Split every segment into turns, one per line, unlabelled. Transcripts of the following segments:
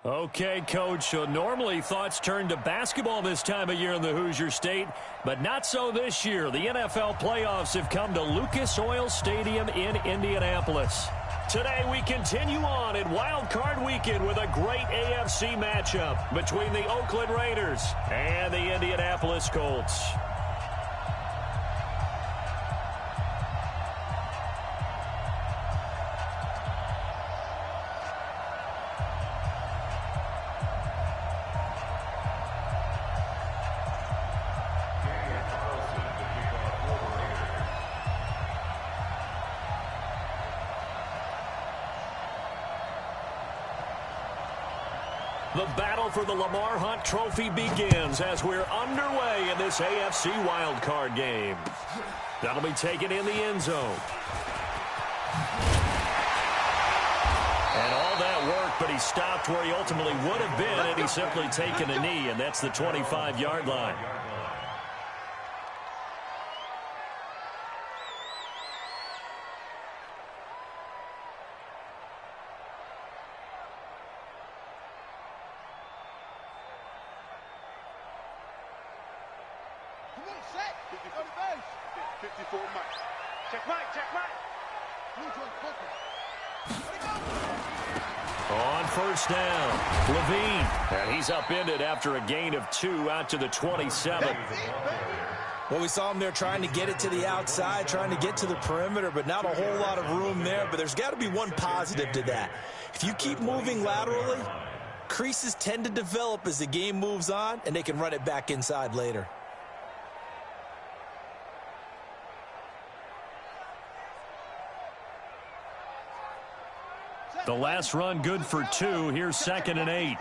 Okay, Coach, so normally thoughts turn to basketball this time of year in the Hoosier State, but not so this year. The NFL playoffs have come to Lucas Oil Stadium in Indianapolis. Today we continue on in Wild Card Weekend with a great AFC matchup between the Oakland Raiders and the Indianapolis Colts. The battle for the Lamar Hunt Trophy begins as we're underway in this AFC wildcard game. That'll be taken in the end zone. And all that work, but he stopped where he ultimately would have been had he simply taken a knee, and that's the 25-yard line. On first down, Levine. And he's upended after a gain of 2 out to the 27.
Well, we saw him there trying to get it to the outside, trying to get to the perimeter, but not a whole lot of room there. But there's got to be one positive to that. If you keep moving laterally, creases tend to develop as the game moves on, and they can run it back inside later.
The last run good for 2. Here's 2nd and 8.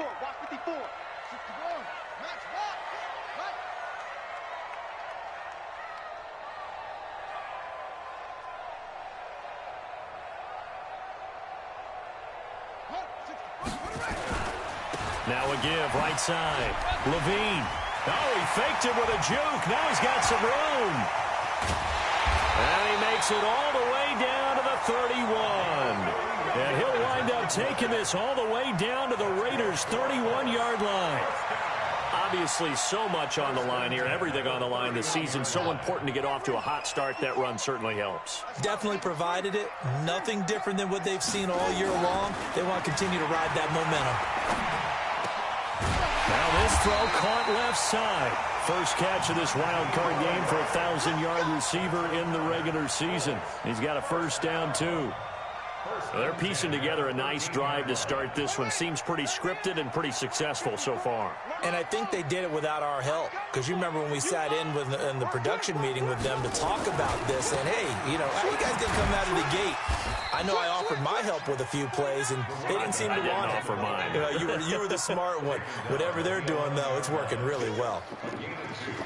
Now a give, right side. Levine. Oh, he faked it with a juke. Now he's got some room. And he makes it all the way down to the 31. And he'll wind up taking this all the way down to the Raiders' 31-yard line. Obviously, so much on the line here, everything on the line this season. So important to get off to a hot start. That run certainly helps.
Definitely provided it. Nothing different than what they've seen all year long. They want to continue to ride that momentum.
Now this throw caught left side. First catch of this wild card game for a 1,000-yard receiver in the regular season. He's got a first down, too. They're piecing together a nice drive to start this one. Seems pretty scripted and pretty successful so far.
And I think they did it without our help. Because you remember when we sat in the production meeting with them to talk about this. And, hey, you know, how you guys going to come out of the gate? I know I offered my help with a few plays, and they didn't seem to want it.
Offer mine.
You were the smart one. Whatever they're doing, though, it's working really well.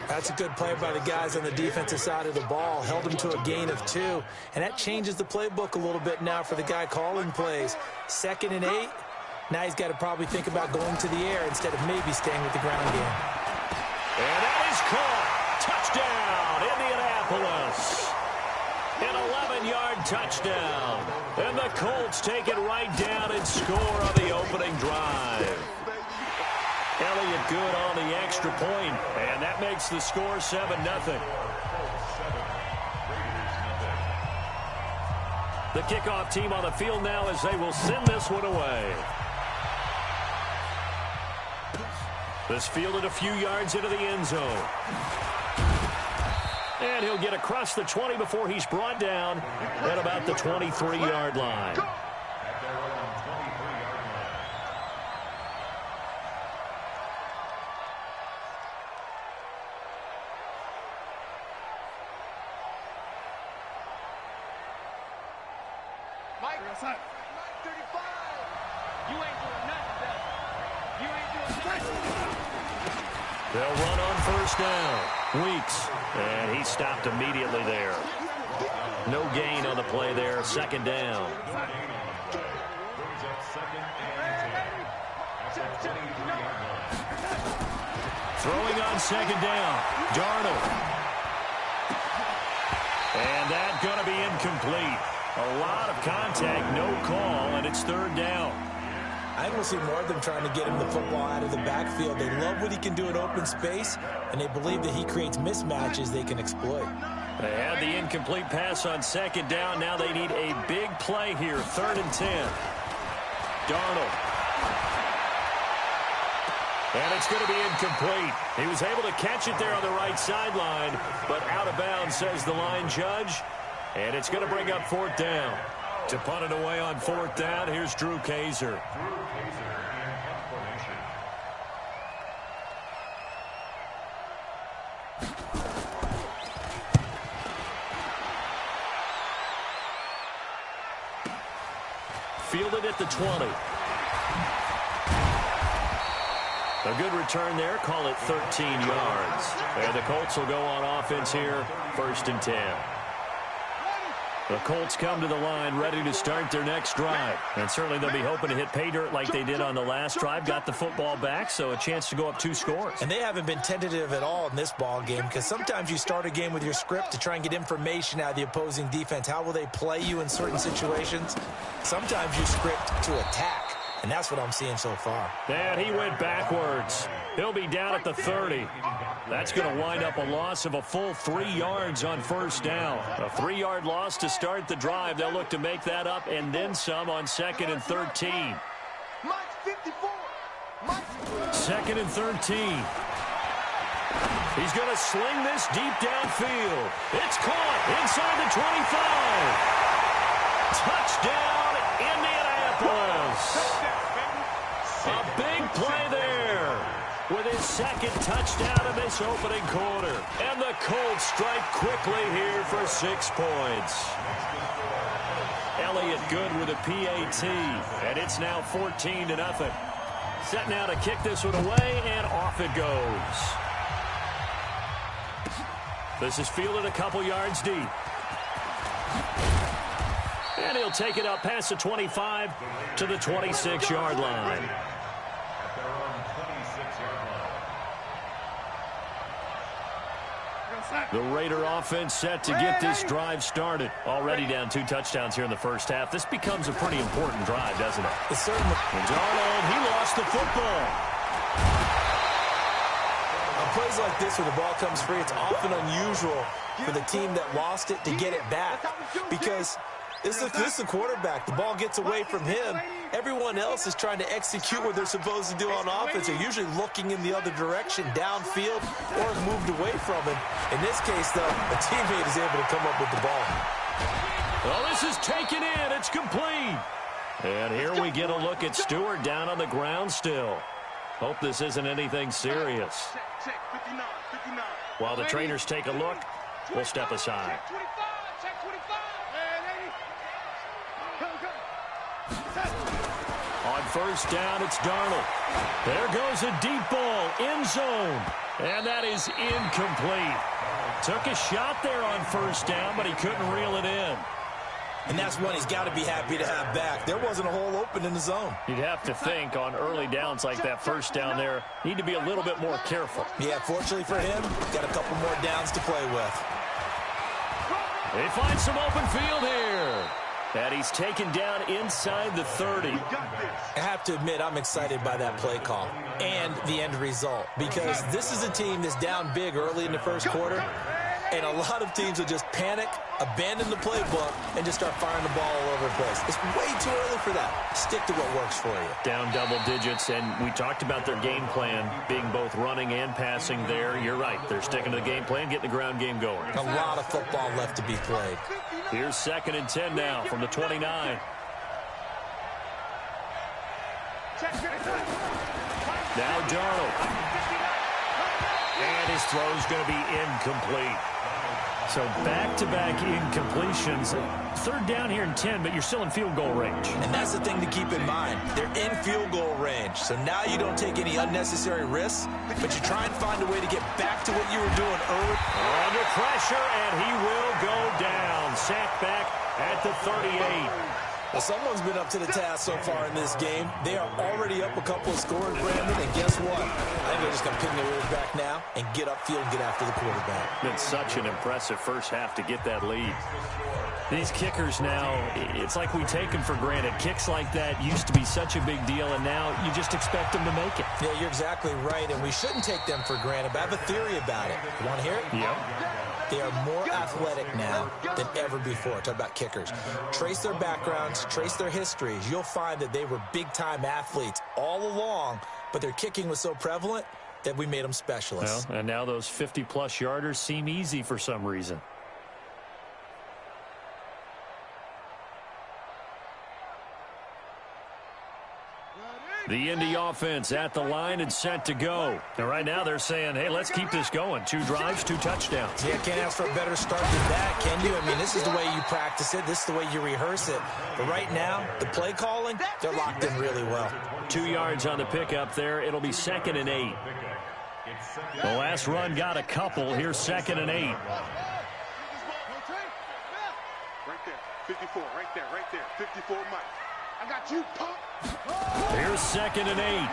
That's a good play by the guys on the defensive side of the ball. Held them to a gain of 2. And that changes the playbook a little bit now for the guy calling plays. 2nd and 8. Now he's got to probably think about going to the air instead of maybe staying with the ground game.
And that is caught. Touchdown, Indianapolis. An 11-yard touchdown. And the Colts take it right down and score on the opening drive. Elliott good on the extra point, and that makes the score 7-0. The kickoff team on the field now as they will send this one away. This fielded a few yards into the end zone. And he'll get across the 20 before he's brought down at about the 23-yard line. They'll run on first down. Weeks. And he stopped immediately there. No gain on the play there. 2nd down. Throwing on 2nd down. Darnold. And that's going to be incomplete. A lot of contact, no call, and it's 3rd down.
I think we'll see more of them trying to get him the football out of the backfield. They love what he can do in open space, and they believe that he creates mismatches they can exploit.
They had the incomplete pass on second down. Now they need a big play here, 3rd and 10. Darnold. And it's going to be incomplete. He was able to catch it there on the right sideline, but out of bounds, says the line judge. And it's going to bring up 4th down. To punt it away on 4th down, here's Drew Kaiser. Fielded at the 20. A good return there. Call it 13 yards. And the Colts will go on offense here, 1st and 10. The Colts come to the line ready to start their next drive. And certainly they'll be hoping to hit pay dirt like they did on the last drive. Got the football back, so a chance to go up 2 scores.
And they haven't been tentative at all in this ball game, because sometimes you start a game with your script to try and get information out of the opposing defense. How will they play you in certain situations? Sometimes you script to attack, and that's what I'm seeing so far.
And he went backwards. He'll be down at the 30. That's going to wind up a loss of a full 3 yards on 1st down. A 3-yard loss to start the drive. They'll look to make that up and then some on 2nd and 13. 2nd and 13. He's going to sling this deep downfield. It's caught inside the 25. Touchdown, Indianapolis. A big play there with his 2nd touchdown of this opening quarter. And the Colts strike quickly here for 6 points. Elliott good with a PAT, and it's now 14-0. Set now to kick this one away, and off it goes. This is fielded a couple yards deep. And he'll take it up past the 25 to the 26-yard line. The Raider offense set to get this drive started. Already down 2 touchdowns here in the first half. This becomes a pretty important drive, doesn't it?
It certainly.
And Darnold, he lost the football.
On plays like this where the ball comes free, it's often unusual for the team that lost it to get it back, because this is the quarterback. The ball gets away from him. Everyone else is trying to execute what they're supposed to do on offense. They're usually looking in the other direction, downfield, or have moved away from him. In this case, though, a teammate is able to come up with the ball.
Well, this is taken in. It's complete. And here we get a look at Stewart down on the ground still. Hope this isn't anything serious. While the trainers take a look, we'll step aside. On 1st down, it's Darnold. There goes a deep ball, end zone. And that is incomplete. Took a shot there on 1st down, but he couldn't reel it in.
And that's one he's got to be happy to have back. There wasn't a hole open in the zone.
You'd have to think on early downs like that 1st down there, need to be a little bit more careful.
Yeah, fortunately for him, got a couple more downs to play with.
They find some open field here. And he's taken down inside the 30.
I have to admit, I'm excited by that play call and the end result, because this is a team that's down big early in the first quarter, and a lot of teams will just panic, abandon the playbook, and just start firing the ball all over the place. It's way too early for that. Stick to what works for you.
Down double digits, and we talked about their game plan being both running and passing there. You're right. They're sticking to the game plan, getting the ground game going.
A lot of football left to be played.
Here's 2nd and 10 now from the 29. Now Darnold. And his throw's going to be incomplete. So back-to-back incompletions. 3rd down here in 10, but you're still in field goal range.
And that's the thing to keep in mind. They're in field goal range. So now you don't take any unnecessary risks, but you try and find a way to get back to what you were doing early.
Under pressure, and he will go down. Sacked back at the 38.
Well, someone's been up to the task so far in this game. They are already up a couple of scores, Brandon, and guess what? I think they're just going to pin their ears back now and get upfield and get after the quarterback.
Been such an impressive first half to get that lead. These kickers now, it's like we take them for granted. Kicks like that used to be such a big deal, and now you just expect them to make it.
Yeah, you're exactly right, and we shouldn't take them for granted, but I have a theory about it. You want to hear it?
Yep.
They are more athletic now than ever before. Talk about kickers. Trace their backgrounds, trace their histories. You'll find that they were big-time athletes all along, but their kicking was so prevalent that we made them specialists.
Well, and now those 50-plus yarders seem easy for some reason. The Indy offense at the line and set to go. And right now they're saying, hey, let's keep this going. 2 drives, 2 touchdowns.
Yeah, can't ask for a better start than that, can you? I mean, this is the way you practice it. This is the way you rehearse it. But right now, the play calling, they're locked in really well.
2 yards on the pickup there. It'll be 2nd and 8. The last run got a couple. Here's 2nd and 8.
Right there, 54, right there, 54, Mike. I got you, punk.
Here's 2nd and 8.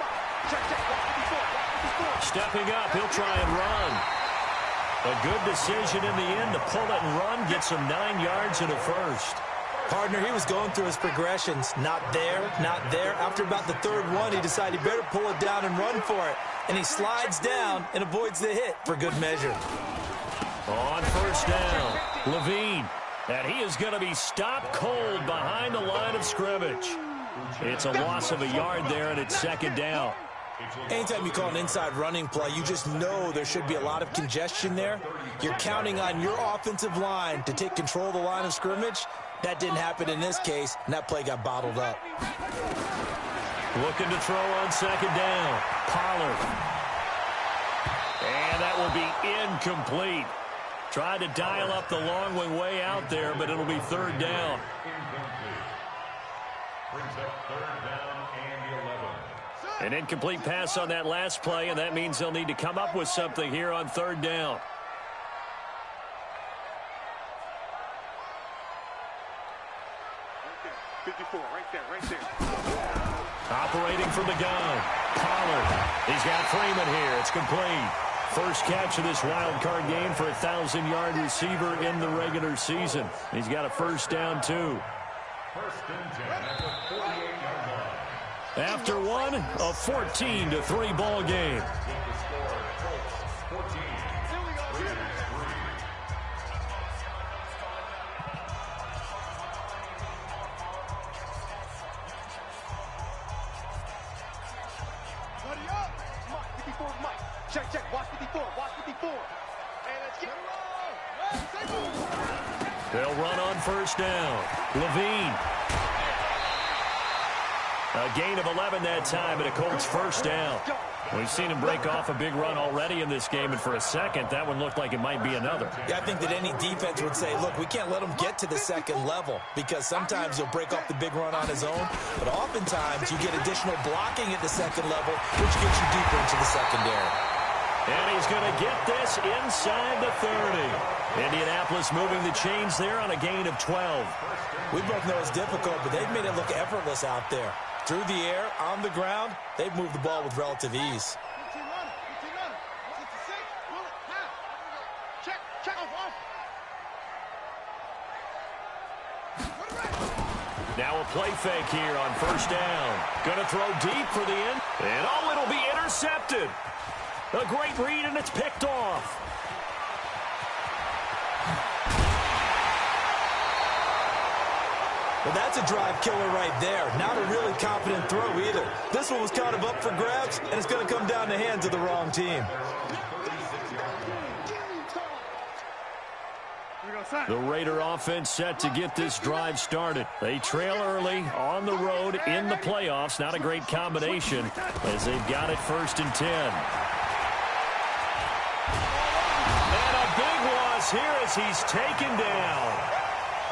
Stepping up, he'll try and run. A good decision in the end to pull it and run, get some 9 yards and a first.
Partner, he was going through his progressions. Not there, not there. After about the 3rd one, he decided he better pull it down and run for it. And he slides down and avoids the hit for good measure.
On first down, Levine. And he is going to be stopped cold behind the line of scrimmage. It's a loss of a yard there, and it's 2nd down.
Anytime you call an inside running play, you just know there should be a lot of congestion there. You're counting on your offensive line to take control of the line of scrimmage. That didn't happen in this case, and that play got bottled up.
Looking to throw on 2nd down. Pollard. And that will be incomplete. Tried to dial up the long one way out there, but it'll be 3rd down. An incomplete pass on that last play, and that means they'll need to come up with something here on 3rd down.
Right there, 54, right there.
Operating from the gun. Pollard. He's got Freeman here. It's complete. First catch of this wild card game for a 1,000-yard receiver in the regular season. He's got a first down, too. After one, a 14-3 ball game.
Check, watch 54, watch 54. And let's get it rolling.
They'll run on first down. Levine. A gain of 11 that time, and a Colts first down. We've seen him break off a big run already in this game, and for a second, that one looked like it might be another.
Yeah, I think that any defense would say, look, we can't let him get to the 2nd level, because sometimes he'll break off the big run on his own, but oftentimes you get additional blocking at the 2nd level, which gets you deeper into the secondary.
And he's going to get this inside the 30. Indianapolis moving the chains there on a gain of 12.
We both know it's difficult, but they've made it look effortless out there. Through the air, on the ground, they've moved the ball with relative ease.
Now a play fake here on first down. Going to throw deep for the end. And oh, it'll be intercepted. A great read, and it's picked off.
Well, that's a drive killer right there. Not a really confident throw either. This one was kind of up for grabs, and it's going to come down the hands of the wrong team.
The Raider offense set to get this drive started. They trail early on the road in the playoffs. Not a great combination as they've got it 1st and 10. And a big loss here as he's taken down.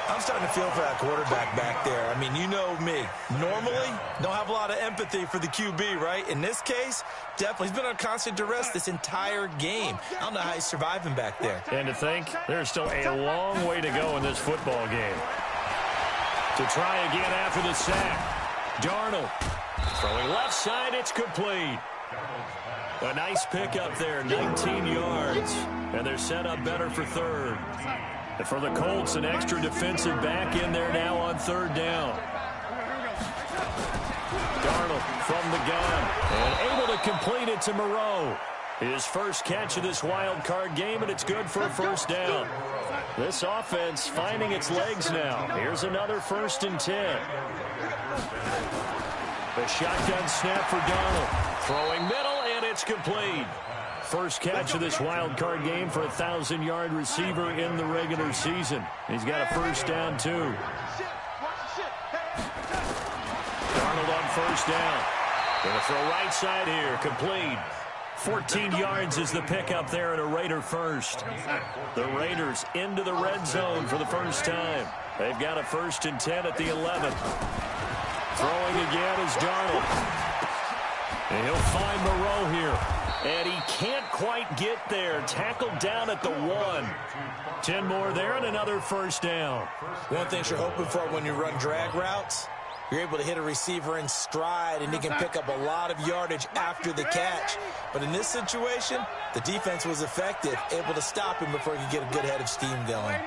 I'm starting to feel for that quarterback back there. I mean, you know me. Normally, don't have a lot of empathy for the QB, right? In this case, definitely. He's been on constant duress this entire game. I don't know how he's surviving back there.
And to think, there's still a long way to go in this football game. To try again after the sack. Darnold throwing left side. It's complete. A nice pickup there, 19 yards. And they're set up better for third. And for the Colts, an extra defensive back in there now on third down. Darnold from the gun. And able to complete it to Moreau. His first catch of this wild card game, and it's good for a first down. This offense finding its legs now. Here's another 1st and 10. The shotgun snap for Darnold. Throwing middle, and it's complete. First catch of this wild card game for a 1,000-yard receiver in the regular season. He's got a first down, too. Darnold on first down. Going to throw right side here. Complete. 14 yards is the pickup there and a Raider first. The Raiders into the red zone for the first time. They've got a 1st and 10 at the 11th. Throwing again is Darnold. And he'll find Moreau here. And he can't quite get there. Tackled down at the 1. 10 more there and another first down.
One thing you're hoping for when you run drag routes, you're able to hit a receiver in stride, and he can pick up a lot of yardage after the catch. But in this situation, the defense was effective, able to stop him before he could get a good head of steam going.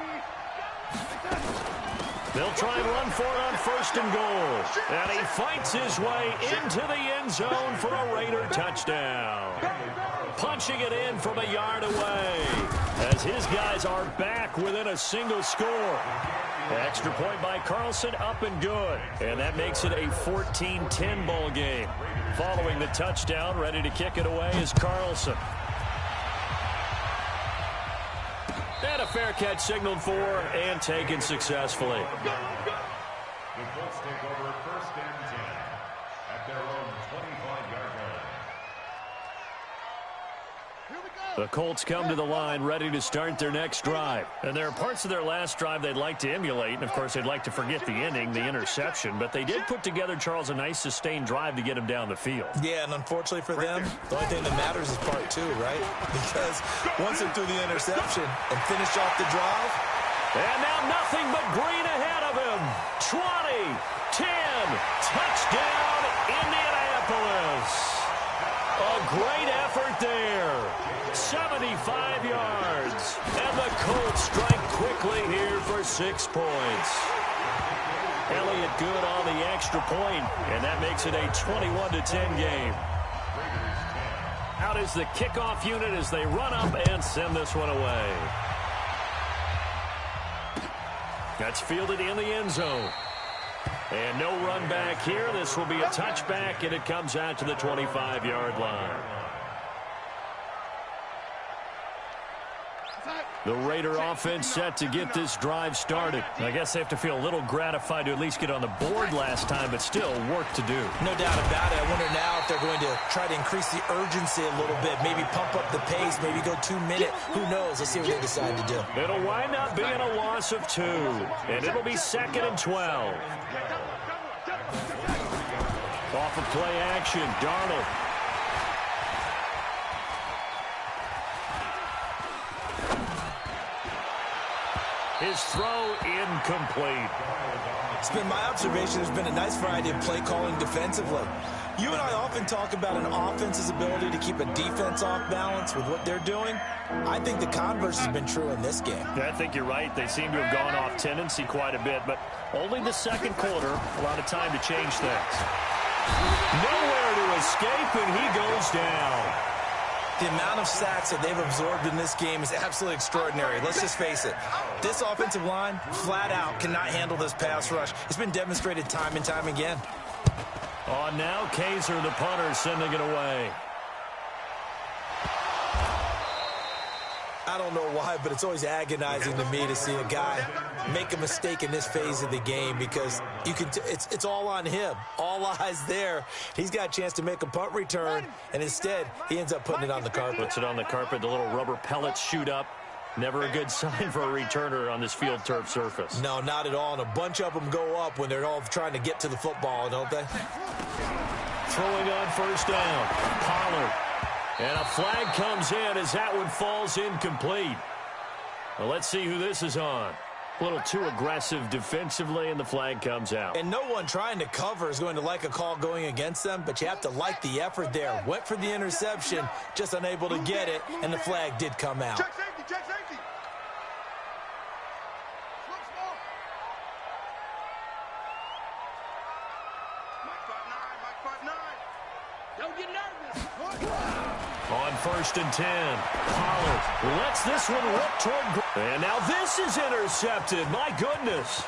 They'll try and run for it on 1st and goal. And he fights his way into the end zone for a Raider touchdown. Punching it in from a yard away as his guys are back within a single score. Extra point by Carlson, up and good. And that makes it a 14-10 ball game. Following the touchdown, ready to kick it away is Carlson. And a fair catch signaled for and taken successfully.
The Colts take over 1st and 10 at their own 25-yard line.
The Colts come to the line ready to start their next drive. And there are parts of their last drive they'd like to emulate. And, of course, they'd like to forget the inning, the interception. But they did put together, Charles, a nice sustained drive to get him down the field.
Yeah, and unfortunately for them, the only thing that matters is part 2, right? Because once they threw the interception and finished off the drive.
And now nothing but green ahead of him. 20, 10, touchdown, Indianapolis. A great effort there. 75 yards. And the Colts strike quickly here for 6 points. Elliott good on the extra point, and that makes it a 21-10 game. Out is the kickoff unit as they run up and send this one away. That's fielded in the end zone. And no run back here. This will be a touchback, and it comes out to the 25-yard line. The Raider offense set to get this drive started. I guess they have to feel a little gratified to at least get on the board last time, but still work to do.
No doubt about it. I wonder now if they're going to try to increase the urgency a little bit, maybe pump up the pace, maybe go 2-minute. Who knows? Let's see what they decide to do.
It'll wind up being a loss of 2, and it'll be 2nd and 12. Off of play action, Darnold. His throw incomplete.
It's been my observation there's been a nice variety of play calling defensively. You and I often talk about an offense's ability to keep a defense off balance with what they're doing. I think the converse has been true in this game.
Yeah, I think you're right. They seem to have gone off tendency quite a bit, but only the second quarter, a lot of time to change things. Nowhere to escape, and he goes down.
The amount of sacks that they've absorbed in this game is absolutely extraordinary. Let's just face it. This offensive line, flat out, cannot handle this pass rush. It's been demonstrated time and time again.
On now, Kaiser, the punter, sending it away.
I don't know why, but it's always agonizing to me to see a guy make a mistake in this phase of the game because you can. It's all on him. All eyes there. He's got a chance to make a punt return, and instead he ends up putting it on the carpet.
Puts it on the carpet. The little rubber pellets shoot up. Never a good sign for a returner on this field turf surface.
No, not at all. And a bunch of them go up when they're all trying to get to the football, don't they?
Throwing on first down. Pollard. And a flag comes in as that one falls incomplete. Well, let's see who this is on. A little too aggressive defensively, and the flag comes out.
And no one trying to cover is going to like a call going against them, but you have to like the effort there. Went for the interception, just unable to get it, and the flag did come out.
Check safety, check safety. Mike 5'9", Don't get nervous.
On 1st and 10, Pollard lets this one rip toward... And now this is intercepted. My goodness.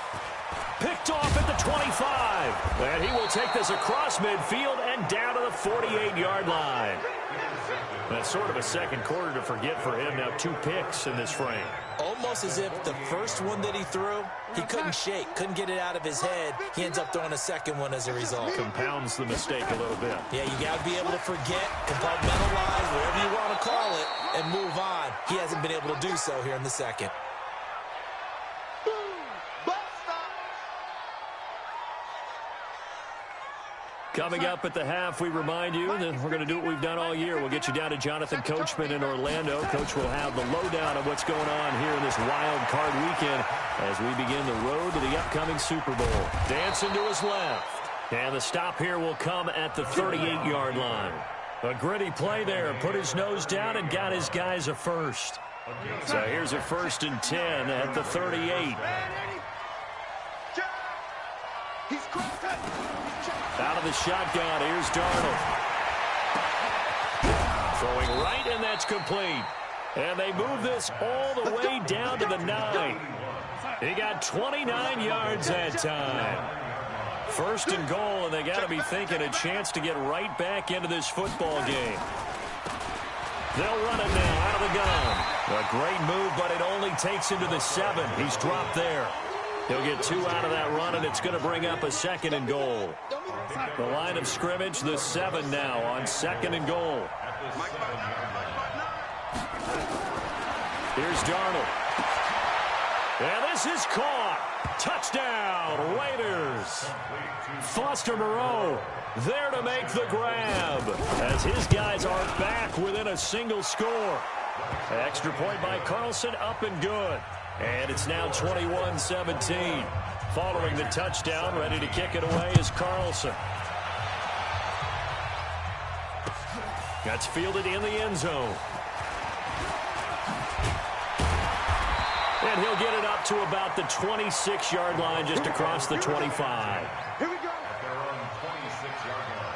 Picked off at the 25. And he will take this across midfield and down to the 48-yard line. That's sort of a second quarter to forget for him. Now 2 picks in this frame.
Almost as if the first one that he threw, he couldn't shake, couldn't get it out of his head. He ends up throwing a second one as a result.
Compounds the mistake a little bit.
Yeah, you got to be able to forget, compartmentalize, whatever you want to call it, and move on. He hasn't been able to do so here in the second.
Coming up at the half, we remind you that we're going to do what we've done all year. We'll get you down to Jonathan Coachman in Orlando. Coach will have the lowdown of what's going on here in this wild card weekend as we begin the road to the upcoming Super Bowl. Dancing to his left. And the stop here will come at the 38-yard line. A gritty play there. Put his nose down and got his guys a first. So here's a 1st and 10 at the 38. Out of the shotgun, here's Darnold. Throwing right, and that's complete. And they move this all the way down to the 9. He got 29 yards that time. 1st and goal, and they got to be thinking a chance to get right back into this football game. They'll run it now out of the gun. A great move, but it only takes him to the 7. He's dropped there. He'll get 2 out of that run, and it's going to bring up a 2nd and goal. The line of scrimmage, the 7 now on 2nd and goal. Here's Darnold. And this is caught. Touchdown, Raiders. Foster Moreau there to make the grab as his guys are back within a single score. Extra point by Carlson, up and good. And it's now 21-17. Following the touchdown, ready to kick it away is Carlson. That's fielded in the end zone. And he'll get it up to about the 26-yard line, just across the 25.
Here we go.
At their own 26-yard line.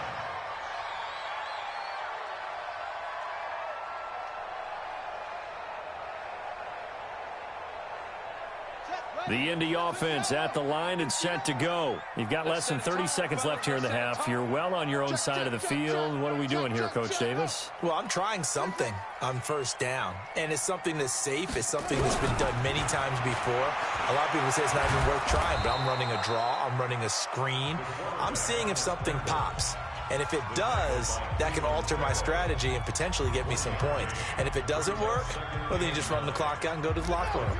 The Indy offense at the line and set to go. You've got less than 30 seconds left here in the half. You're well on your own side of the field. What are we doing here, Coach Davis?
Well, I'm trying something on 1st down, and it's something that's safe. It's something that's been done many times before. A lot of people say it's not even worth trying, but I'm running a draw. I'm running a screen. I'm seeing if something pops. And if it does, that can alter my strategy and potentially get me some points. And if it doesn't work, well, then you just run the clock out and go to the locker room.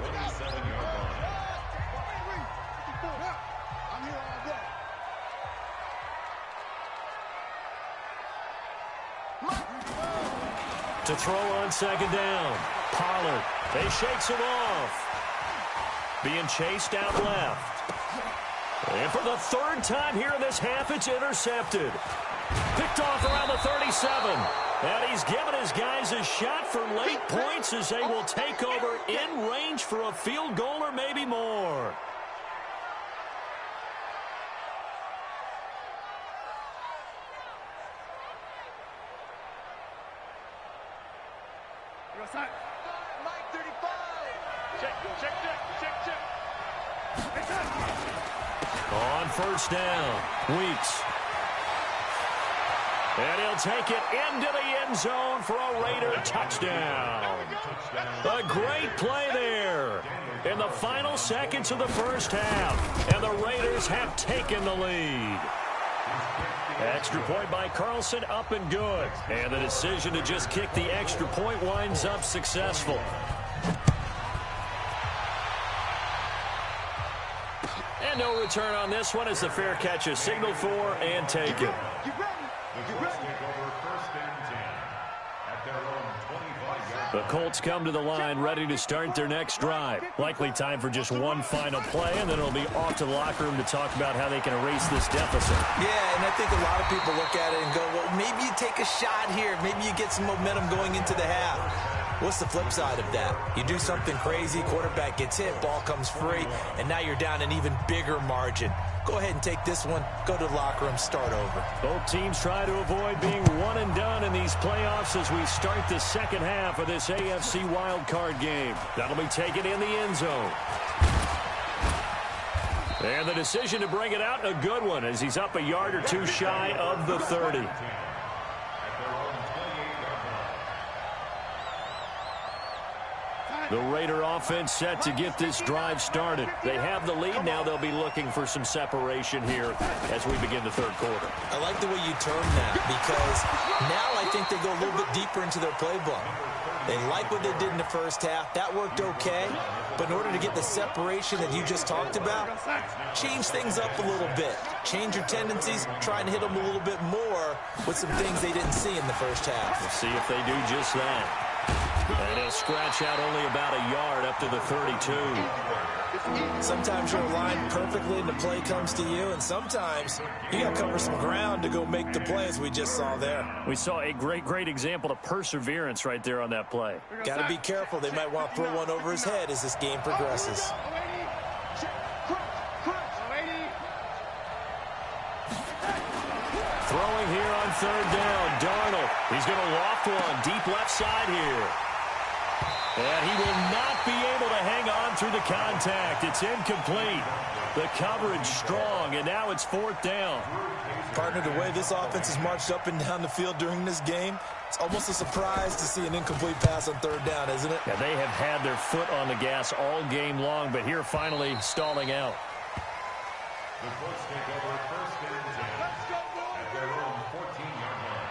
To throw on 2nd down. Pollard. They shakes him off. Being chased out left. And for the 3rd time here in this half, it's intercepted. Picked off around the 37. And he's given his guys a shot for late points as they will take over in range for a field goal or maybe more.
Mike 35. Check.
On 1st down, Weeks. And he'll take it into the end zone for a Raider touchdown. A great play there in the final seconds of the 1st half. And the Raiders have taken the lead. Extra point by Carlson, up and good. And the decision to just kick the extra point winds up successful. And no return on this one as the fair catch is signaled for and taken.
The Colts take over 1st and 10 at their own 25-yard
The Colts come to the line ready to start their next drive. Likely time for just one final play, and then it'll be off to the locker room to talk about how they can erase this deficit.
Yeah, and I think a lot of people look at it and go, well, maybe you take a shot here. Maybe you get some momentum going into the half. What's the flip side of that? You do something crazy, quarterback gets hit, ball comes free, and now you're down an even bigger margin. Go ahead and take this one, go to the locker room, start over.
Both teams try to avoid being one and done in these playoffs as we start the second half of this AFC wildcard game. That'll be taken in the end zone. And the decision to bring it out, a good one, as he's up a yard or two shy of the 30. The Raider offense set to get this drive started. They have the lead. Now they'll be looking for some separation here as we begin the third quarter.
I like the way you term that, because now I think they go a little bit deeper into their playbook. They like what they did in the first half. That worked okay. But in order to get the separation that you just talked about, change things up a little bit. Change your tendencies. Try and hit them a little bit more with some things they didn't see in the first half.
We'll see if they do just that. And he'll scratch out only about a yard up to the 32.
Sometimes you're aligned perfectly and the play comes to you, and sometimes you got to cover some ground to go make the play, as we just saw there.
We saw a great example of perseverance right there on that play.
Got to be careful. They might want to throw one over his head as this game progresses.
Throwing here on third down, Darnold. He's going to loft one deep left side here. And he will not be able to hang on through the contact. It's incomplete. The coverage strong, and now it's fourth down.
Partner, the way this offense has marched up and down the field during this game, it's almost a surprise to see an incomplete pass on third down, isn't it?
Yeah, they have had their foot on the gas all game long, but here finally stalling out.
The Colts take over first and 10 at their own 14-yard line.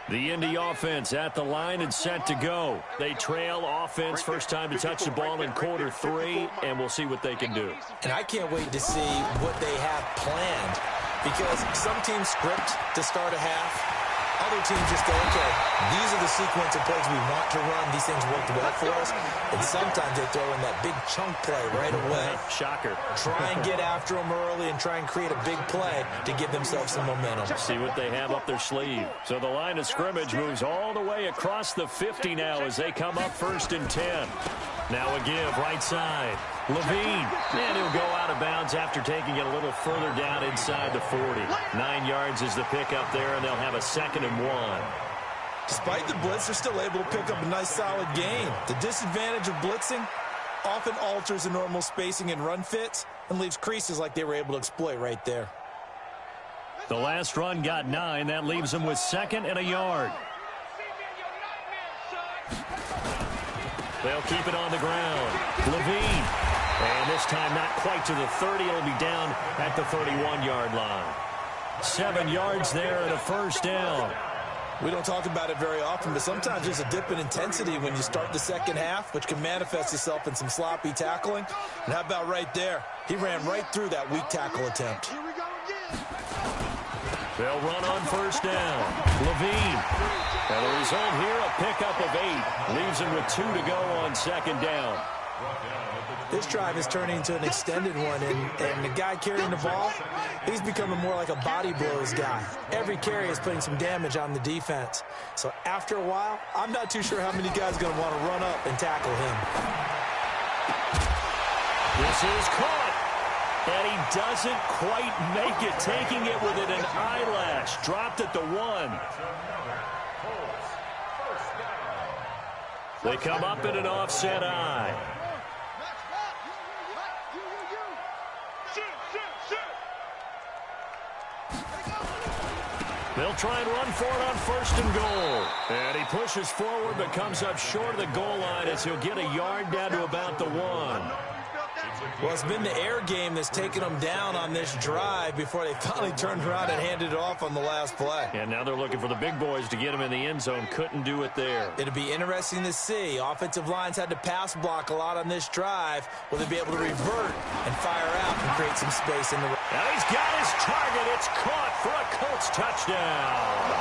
The Indy offense at the line and set to go. They trail offense, first time to touch the ball in quarter 3, and we'll see what they can do.
And I can't wait to see what they have planned, because some teams script to start a half. Other teams just go, okay, these are the sequence of plays we want to run. These things worked well for us. And sometimes they throw in that big chunk play right away.
Shocker.
Try and get after them early and try and create a big play to give themselves some momentum.
See what they have up their sleeve. So the line of scrimmage moves all the way across the 50 now as they come up first and 10. Now a give right side. Levine, and he'll go out of bounds after taking it a little further down inside the 40. 9 yards is the pickup there, and they'll have a 2nd and 1.
Despite the blitz, they're still able to pick up a nice solid gain. The disadvantage of blitzing often alters the normal spacing and run fits and leaves creases like they were able to exploit right there.
The last run got 9. That leaves them with 2nd and a yard. They'll keep it on the ground. Levine. And this time not quite to the 30. It'll be down at the 31-yard line. 7 yards there and a first down.
We don't talk about it very often, but sometimes there's a dip in intensity when you start the second half, which can manifest itself in some sloppy tackling. And how about right there? He ran right through that weak tackle attempt.
They'll run on first down. Levine. And the result here, a pickup of 8. Leaves him with 2 to go on second down.
This drive is turning into an extended one, and the guy carrying the ball, he's becoming more like a body blows guy. Every carry is putting some damage on the defense. So after a while, I'm not too sure how many guys are going to want to run up and tackle him.
This is caught, and he doesn't quite make it, taking it within an eyelash. Dropped at the 1. They come up in an offset eye. They'll try and run for it on first and goal. And he pushes forward but comes up short of the goal line as he'll get a yard down to about the 1.
Well, it's been the air game that's taken them down on this drive before they finally turned around and handed it off on the last play.
And now they're looking for the big boys to get him in the end zone. Couldn't do it there.
It'll be interesting to see. Offensive lines had to pass block a lot on this drive. Will they be able to revert and fire out and create some space in the...
Now he's got his target. It's caught for a Colts Colts touchdown.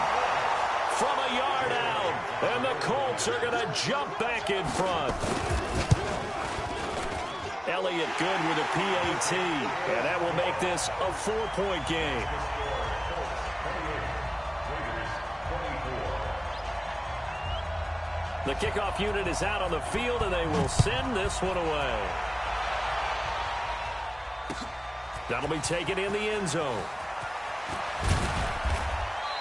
From a yard out, and the Colts are going to jump back in front. Elliott good with a PAT, and that will make this a 4-point game. The kickoff unit is out on the field, and they will send this one away. That'll be taken in the end zone.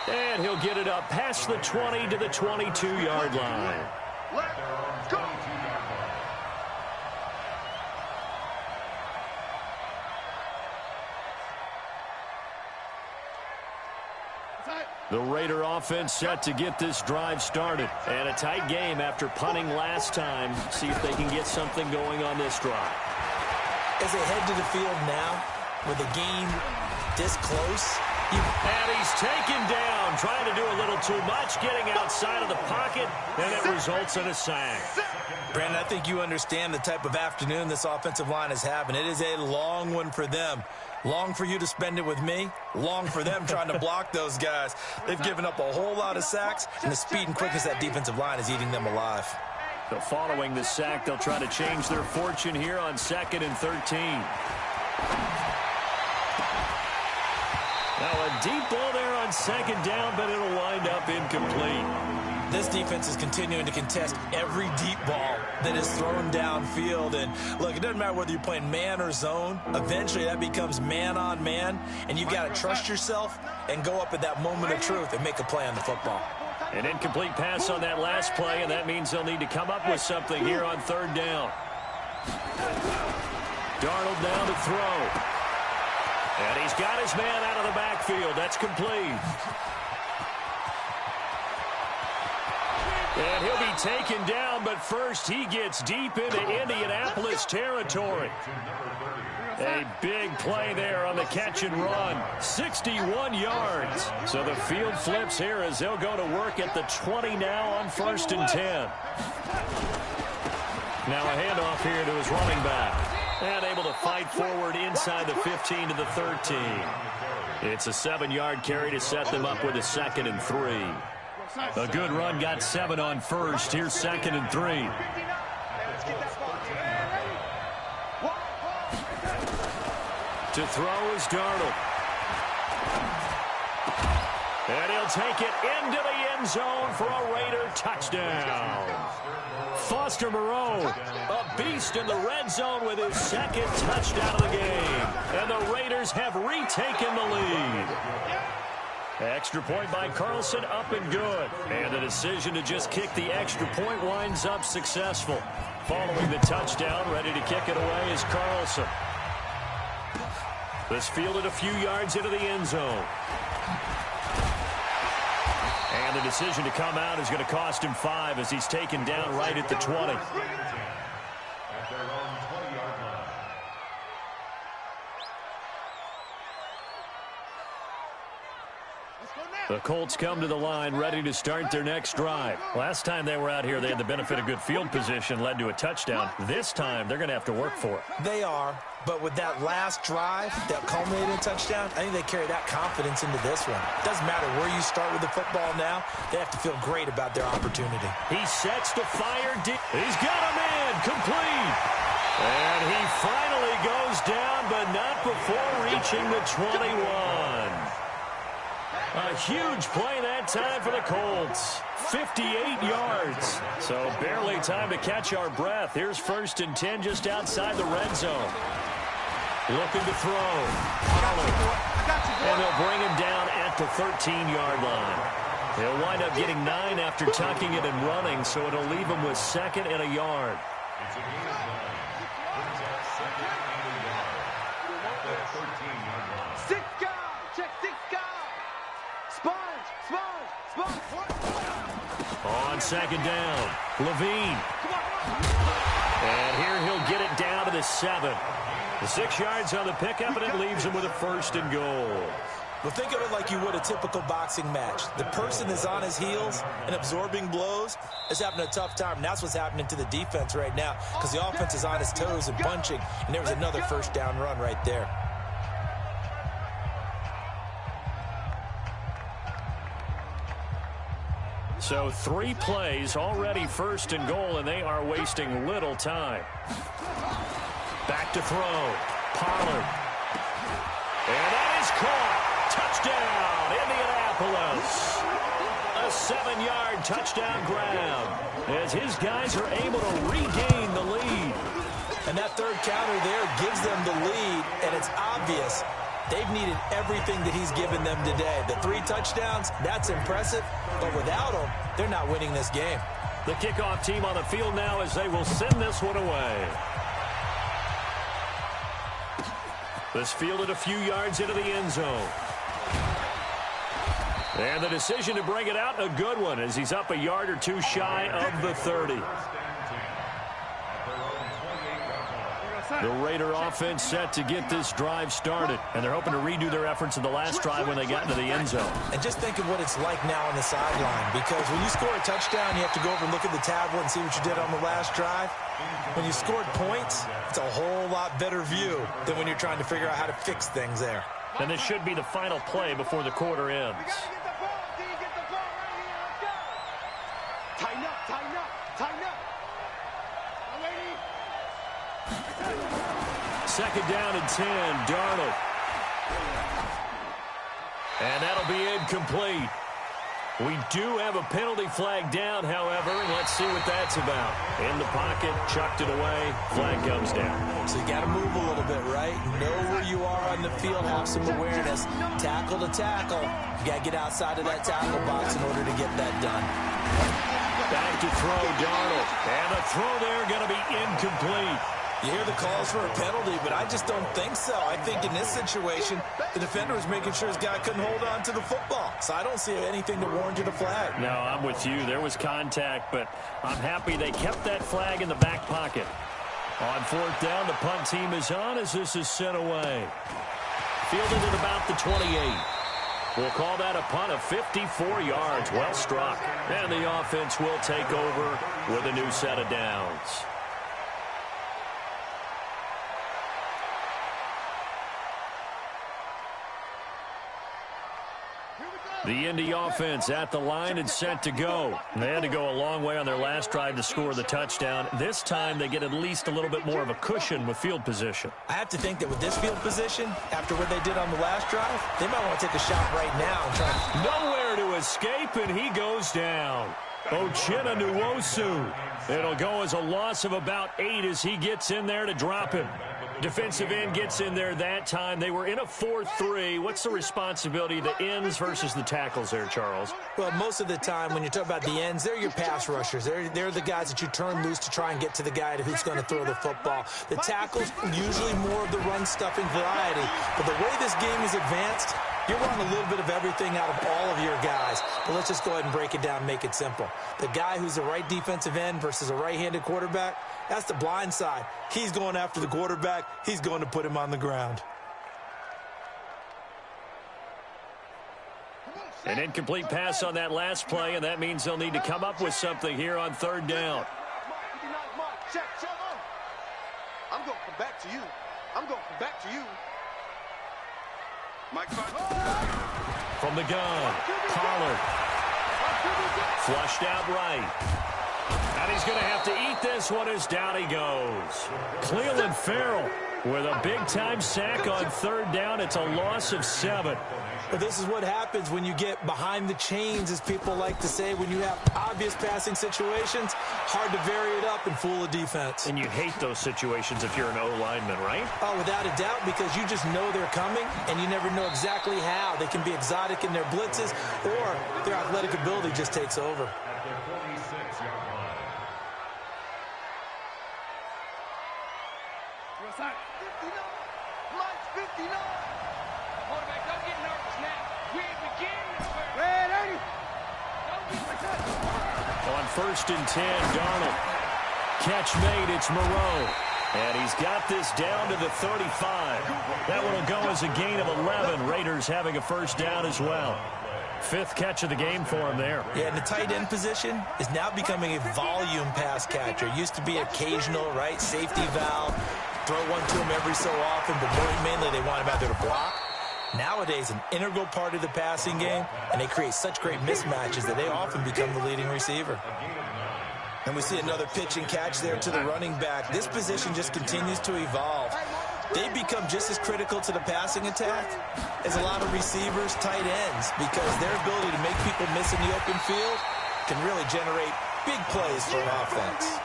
And he'll get it up past the 20 to the 22-yard line.
Let's go.
The Raider offense set to get this drive started. And a tight game after punting last time. See if they can get something going on this drive.
As they head to the field now, with the game this close.
And he's taken down, trying to do a little too much, getting outside of the pocket, and it results in a sack.
Brandon, I think you understand the type of afternoon this offensive line is having. It is a long one for them. Long for you to spend it with me. Long for them trying to block those guys. They've given up a whole lot of sacks, and the speed and quickness of that defensive line is eating them alive.
So following the sack, they'll try to change their fortune here on 2nd and 13. Now a deep ball there on 2nd down, but it'll wind up incomplete.
This defense is continuing to contest every deep ball that is thrown downfield. And look, it doesn't matter whether you're playing man or zone. Eventually that becomes man on man, and you've got to trust yourself and go up at that moment of truth and make a play on the football.
An incomplete pass on that last play, and that means they'll need to come up with something here on 3rd down. Darnold down to throw. And he's got his man out of the backfield. That's complete. And he'll be taken down, but first he gets deep into Indianapolis territory. A big play there on the catch and run. 61 yards. So the field flips here as they'll go to work at the 20 now on 1st and 10. Now a handoff here to his running back. And able to fight forward inside the 15 to the 13. It's a 7-yard carry to set them up with a 2nd and 3. A good run got 7 on 1st. Here's 2nd and 3. To throw is Darnold. And he'll take it into the end zone for a Raider touchdown. Foster Moreau, a beast in the red zone with his 2nd touchdown of the game. And the Raiders have retaken the lead. Extra point by Carlson, up and good. And the decision to just kick the extra point winds up successful. Following the touchdown, ready to kick it away is Carlson. This fielded a few yards into the end zone. And the decision to come out is going to cost him 5 as he's taken down right at the 20. The Colts come to the line ready to start their next drive. Last time they were out here, they had the benefit of good field position, led to a touchdown. This time, they're going to have to work for it.
They are, but with that last drive that culminated in a touchdown, I think they carry that confidence into this one. It doesn't matter where you start with the football now. They have to feel great about their opportunity.
He sets to fire deep. He's got a man complete. And he finally goes down, but not before reaching the 21. A huge play that time for the Colts. 58 yards. So barely time to catch our breath. Here's 1st and 10 just outside the red zone. Looking to throw. And they'll bring him down at the 13-yard line. He'll wind up getting 9 after tucking it and running, so it'll leave him with 2nd and a yard.
It's a gain of 9. Brings up 2nd and a yard. At the 13-yard line.
6 guard. Check 6 guard. Sponge.
On 2nd down, Levine. And here he'll get it down to the 7. The 6 yards on the pickup, and it leaves him with a 1st and goal.
Well, think of it like you would a typical boxing match. The person is on his heels and absorbing blows is having a tough time. And that's what's happening to the defense right now because the offense is on his toes and punching, and there was another 1st down run right there.
So 3 plays already first and goal, and they are wasting little time. Back to throw. Pollard. And that is caught. Touchdown, Indianapolis. A 7-yard touchdown grab as his guys are able to regain the lead.
And that third counter there gives them the lead, and it's obvious they've needed everything that he's given them today. The 3 touchdowns, that's impressive, but without him, they're not winning this game.
The kickoff team on the field now as they will send this one away. This fielded a few yards into the end zone. And the decision to bring it out, a good one, as he's up a yard or 2 shy of the 30. The Raider offense set to get this drive started, and they're hoping to redo their efforts in the last drive when they got into the end zone.
And just think of what it's like now on the sideline, because when you score a touchdown, you have to go over and look at the tablet and see what you did on the last drive. When you scored points, it's a whole lot better view than when you're trying to figure out how to fix things there.
And this should be the final play before the quarter ends.
Tighten up, tighten up, tighten up.
Second down and 10, Darnold. And that'll be incomplete. We do have a penalty flag down, however, and let's see what that's about. In the pocket, chucked it away, flag comes down.
So you got to move a little bit, right? Know where you are on the field, have some awareness. Tackle to tackle. You got to get outside of that tackle box in order to get that done.
Back to throw, Darnold. And the throw there going to be incomplete.
You hear the calls for a penalty, but I just don't think so. I think in this situation, the defender was making sure his guy couldn't hold on to the football. So I don't see anything to warrant a flag.
No, I'm with you. There was contact, but I'm happy they kept that flag in the back pocket. On 4th down, the punt team is on as this is sent away. Fielded at about the 28. We'll call that a punt of 54 yards. Well struck. And the offense will take over with a new set of downs. The Indy offense at the line and set to go. They had to go a long way on their last drive to score the touchdown. This time they get at least a little bit more of a cushion with field position.
I have to think that with this field position, after what they did on the last drive, they might want to take a shot right now and try.
Nowhere to escape, and he goes down. Uchenna Nwosu. It'll go as a loss of about 8 as he gets in there to drop him. Defensive end gets in there that time. They were in a 4-3. What's the responsibility of the ends versus the tackles there, Charles?
Well, most of the time when you talk about the ends, they're your pass rushers. They're the guys that you turn loose to try and get to the guy who's going to throw the football. The tackles, usually more of the run-stuffing variety. But the way this game is advanced, you're wanting a little bit of everything out of all of your guys. But let's just go ahead and break it down and make it simple. The guy who's a right defensive end versus a right-handed quarterback, that's the blind side. He's going after the quarterback. He's going to put him on the ground.
An incomplete pass on that last play, and that means they'll need to come up with something here on 3rd down.
I'm going to come back to you. I'm going to come back to you. Mike,
from the gun, Pollard. Flushed out right. And he's going to have to eat this one as down he goes. Cleveland Farrell with a big-time sack on 3rd down. It's a loss of 7.
But this is what happens when you get behind the chains, as people like to say. When you have obvious passing situations, hard to vary it up and fool a defense.
And you hate those situations if you're an O-lineman, right?
Oh, without a doubt, because you just know they're coming, and you never know exactly how. They can be exotic in their blitzes, or their athletic ability just takes over.
On 1st and 10, Darnold. Catch made, it's Moreau. And he's got this down to the 35. That one will go as a gain of 11. Raiders having a 1st down as well. 5th catch of the game for him there.
Yeah, and the tight end position is now becoming a volume pass catcher. Used to be occasional, right, safety valve. Throw one to him every so often, but more mainly they want him out there to block. nowadays an integral part of the passing game, and they create such great mismatches that they often become the leading receiver. And we see another pitch and catch there to the running back. This position just continues to evolve. They become just as critical to the passing attack as a lot of receivers, tight ends, because their ability to make people miss in the open field can really generate big plays for an offense.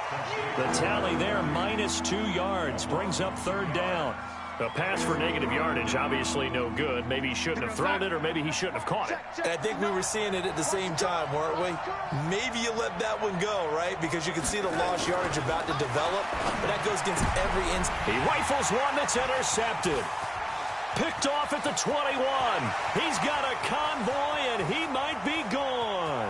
The tally there, -2 yards, brings up 3rd down. A pass for negative yardage, obviously no good. Maybe he shouldn't have thrown it, or maybe he shouldn't have caught it.
And I think we were seeing it at the same time, weren't we? Maybe you let that one go, right? Because you can see the lost yardage about to develop, but that goes against every instinct.
He rifles one that's intercepted. Picked off at the 21. He's got a convoy, and he might be gone.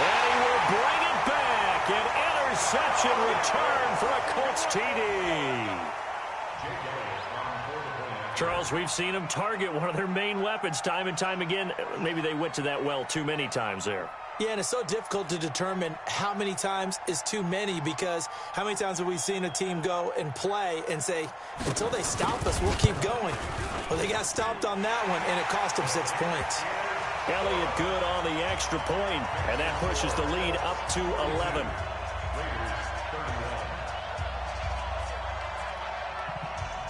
And he will bring it back. An interception return for a Colts TD. Charles, we've seen him target one of their main weapons time and time again. Maybe they went to that well too many times there.
Yeah, and it's so difficult to determine how many times is too many, because how many times have we seen a team go and play and say, until they stop us, we'll keep going. Well, they got stopped on that one, and it cost them 6 points.
Elliott good on the extra point, and that pushes the lead up to 11.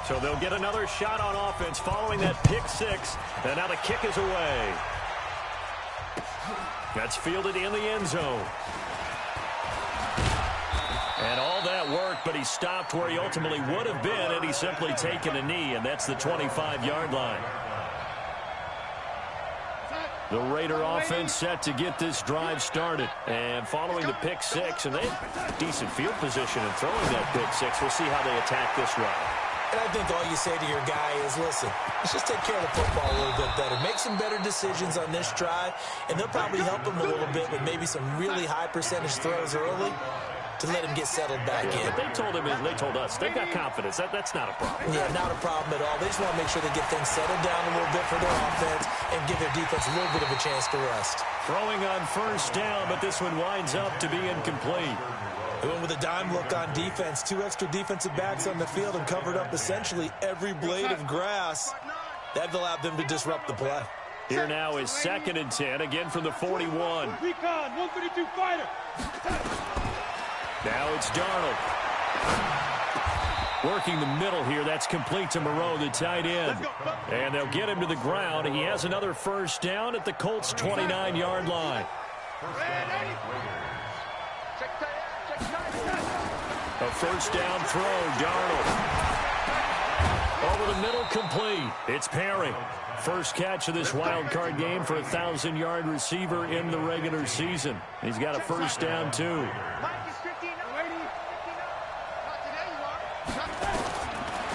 So they'll get another shot on offense following that pick 6, and now the kick is away. That's fielded in the end zone. And all that work, but he stopped where he ultimately would have been had he simply taken a knee, and that's the 25-yard line. The Raider offense set to get this drive started. And following the pick 6, and they have decent field position in throwing that pick 6. We'll see how they attack this drive.
And I think all you say to your guy is, listen, let's just take care of the football a little bit better. Make some better decisions on this drive, and they'll probably help him a little bit with maybe some really high percentage throws early to let him get settled back in.
But they told him, and they told us, they've got confidence. That's not a problem.
Yeah, not a problem at all. They just want to make sure they get things settled down a little bit for their offense and give their defense a little bit of a chance to rest.
Throwing on 1st down, but this one winds up to be incomplete.
They went with a dime look on defense. 2 extra defensive backs on the field and covered up essentially every blade of grass. That allowed them to disrupt the play.
Here now is 2nd and 10, again from the 41.
Recon, 132 fighter.
Now it's Darnold. Working the middle here. That's complete to Moreau, the tight end. And they'll get him to the ground. He has another 1st down at the Colts' 29-yard line. A 1st down throw, Darnold. Over the middle, complete. It's Perry. First catch of this wild card game for a 1,000-yard receiver in the regular season. He's got a 1st down, too.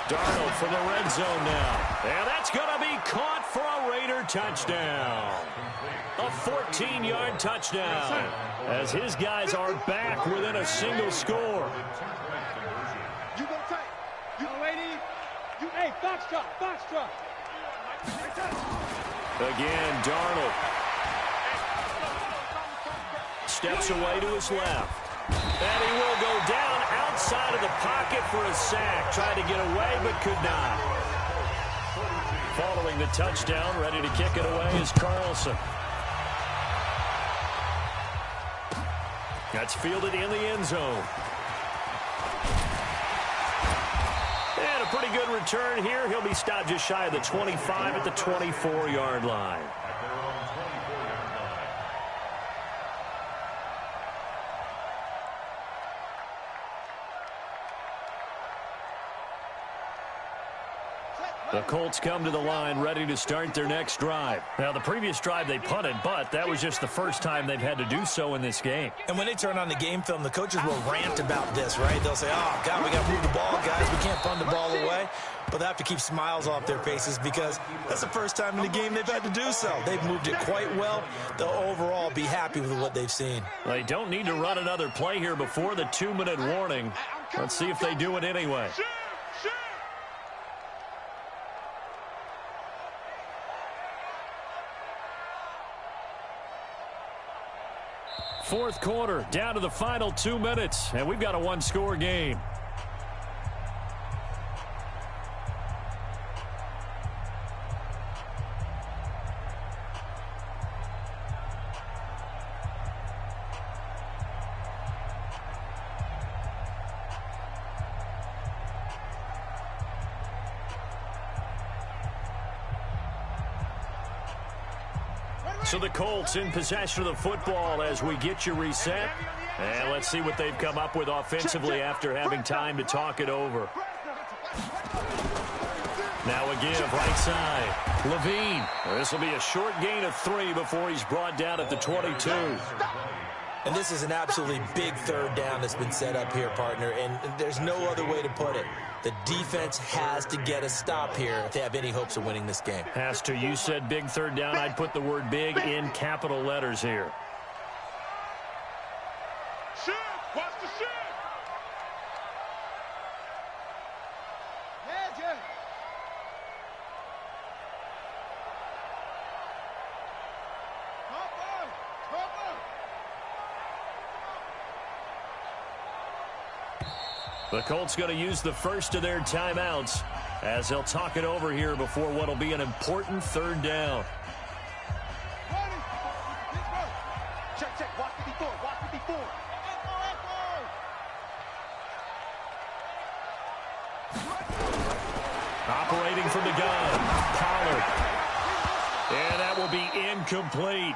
Darnold from the red zone now. And that's going to be caught for a Raider touchdown. A 14-yard touchdown as his guys are back within a single score.
You go tight. You lady. You foxtrot.
Again, Darnold steps away to his left. And he will go down outside of the pocket for a sack. Tried to get away, but could not. Following the touchdown, ready to kick it away is Carlson. That's fielded in the end zone. And a pretty good return here. He'll be stopped just shy of the 25 at the 24-yard line. The Colts come to the line ready to start their next drive. Now, the previous drive they punted, but that was just the first time they've had to do so in this game.
And when they turn on the game film, the coaches will rant about this, right? They'll say, oh, God, we got to move the ball, guys. We can't punt the ball away. But they have to keep smiles off their faces because that's the first time in the game they've had to do so. They've moved it quite well. They'll overall be happy with what they've seen.
They don't need to run another play here before the 2-minute warning. Let's see if they do it anyway. Fourth quarter, down to the final 2 minutes, and we've got a one-score game. So the Colts in possession of the football as we get you reset. And let's see what they've come up with offensively after having time to talk it over. Now a give, right side. Levine. This will be a short gain of 3 before he's brought down at the 22.
And this is an absolutely big third down that's been set up here, partner, and there's no other way to put it. The defense has to get a stop here if they have any hopes of winning this game.
Has to. You said big third down. I'd put the word big in capital letters here.
Shift! Watch the shift!
The Colts going to use the first of their timeouts as they'll talk it over here before what will be an important third down.
Check, check. Watch the before. Watch the before.
Operating from the gun, Pollard. And that will be incomplete.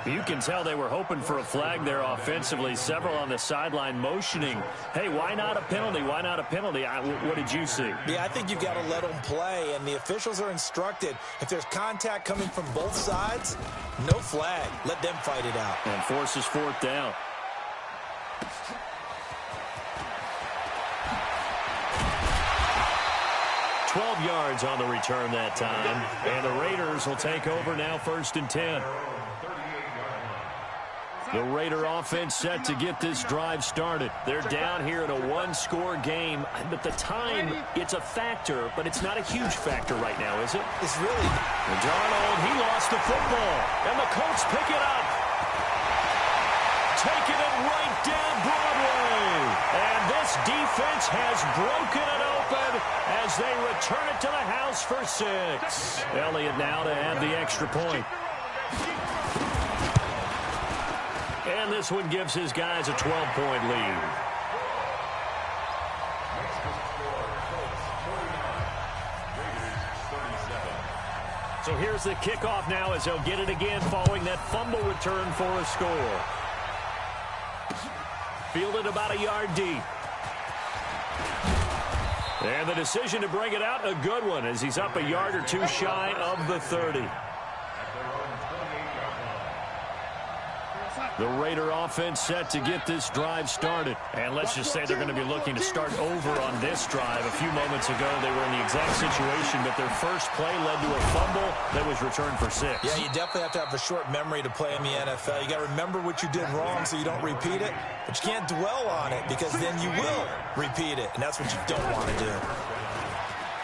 You can tell they were hoping for a flag there offensively. Several on the sideline motioning. Hey, why not a penalty? Why not a penalty? What did you see?
Yeah, I think you've got to let them play, and the officials are instructed. If there's contact coming from both sides, no flag. Let them fight it out.
And forces fourth down. $12 yards on the return that time. And the Raiders will take over now, 1st and 10. The Raider offense set to get this drive started. They're down here in a one-score game. But the time, it's a factor, but it's not a huge factor right now, is it?
It's really...
Darnold, he lost the football. And the Colts pick it up. Taking it right down Broadway. And this defense has broken it open as they return it to the house for 6. Elliott now to have the extra point. And this one gives his guys a 12-point lead. So here's the kickoff now as they'll get it again following that fumble return for a score. Fielded about a yard deep. And the decision to bring it out, a good one, as he's up a yard or 2 shy of the 30. The Raider offense set to get this drive started. And let's just say they're going to be looking to start over on this drive. A few moments ago, they were in the exact situation, but their first play led to a fumble that was returned for 6.
Yeah, you definitely have to have a short memory to play in the NFL. You got to remember what you did wrong so you don't repeat it, but you can't dwell on it because then you will repeat it, and that's what you don't want to do.